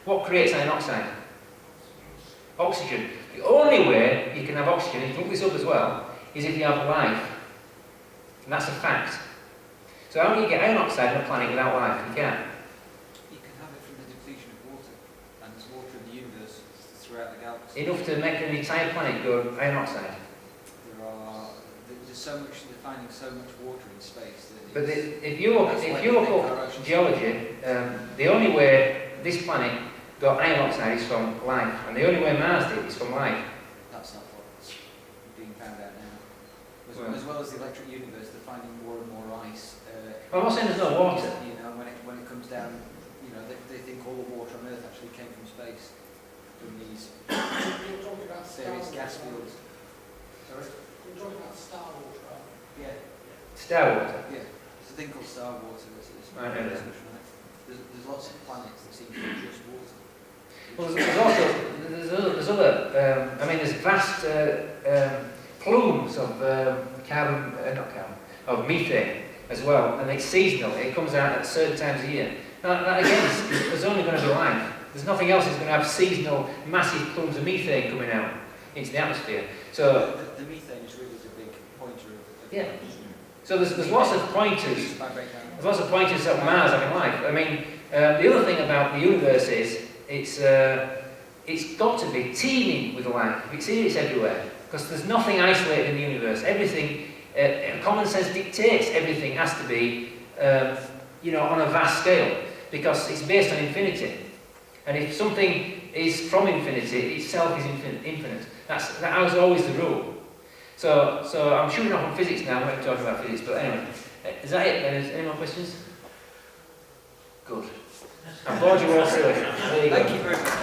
What creates iron oxide? Oxygen. The only way you can have oxygen, and you can look this up as well, is if you have life. And that's a fact. So how do you get iron oxide on a planet without life? You can't. You can have it from the depletion of water, and there's water in the universe throughout the galaxy. Enough to make an entire planet go iron oxide. There's so much, they're finding so much water in space. But if you look up geology, the only way this planet got iron oxide is from life, and the only way Mars did is from life. That's not what's being found out now. Well, as well as the electric universe, they're finding more and more ice. I'm not saying there's no water. You know, when it comes down, you know, they think all the water on Earth actually came from space, from these You're talking about various gas fields. Sorry? You're talking about star water. Yeah. Star water. Yeah. There's a thing called star water. I know that. There's lots of planets that seem to be just water. Well, there's other. I mean, there's vast plumes of of methane as well, and it's seasonal. It comes out at certain times of year. Now, that again, there's only going to be life. There's nothing else that's going to have seasonal, massive plumes of methane coming out into the atmosphere. So the methane is really the big pointer of yeah. So there's lots of pointers. There's lots of pointers of Mars having life. I mean, the other thing about the universe is it's got to be teeming with life. It's everywhere because there's nothing isolated in the universe. Everything, common sense dictates everything has to be, on a vast scale because it's based on infinity. And if something is from infinity, itself is infinite. That was always the rule. So I'm shooting off on physics now. I'm going to talk about physics, but anyway, is that it? Any more questions? Good. I bored you all silly. There you go. Thank you very much.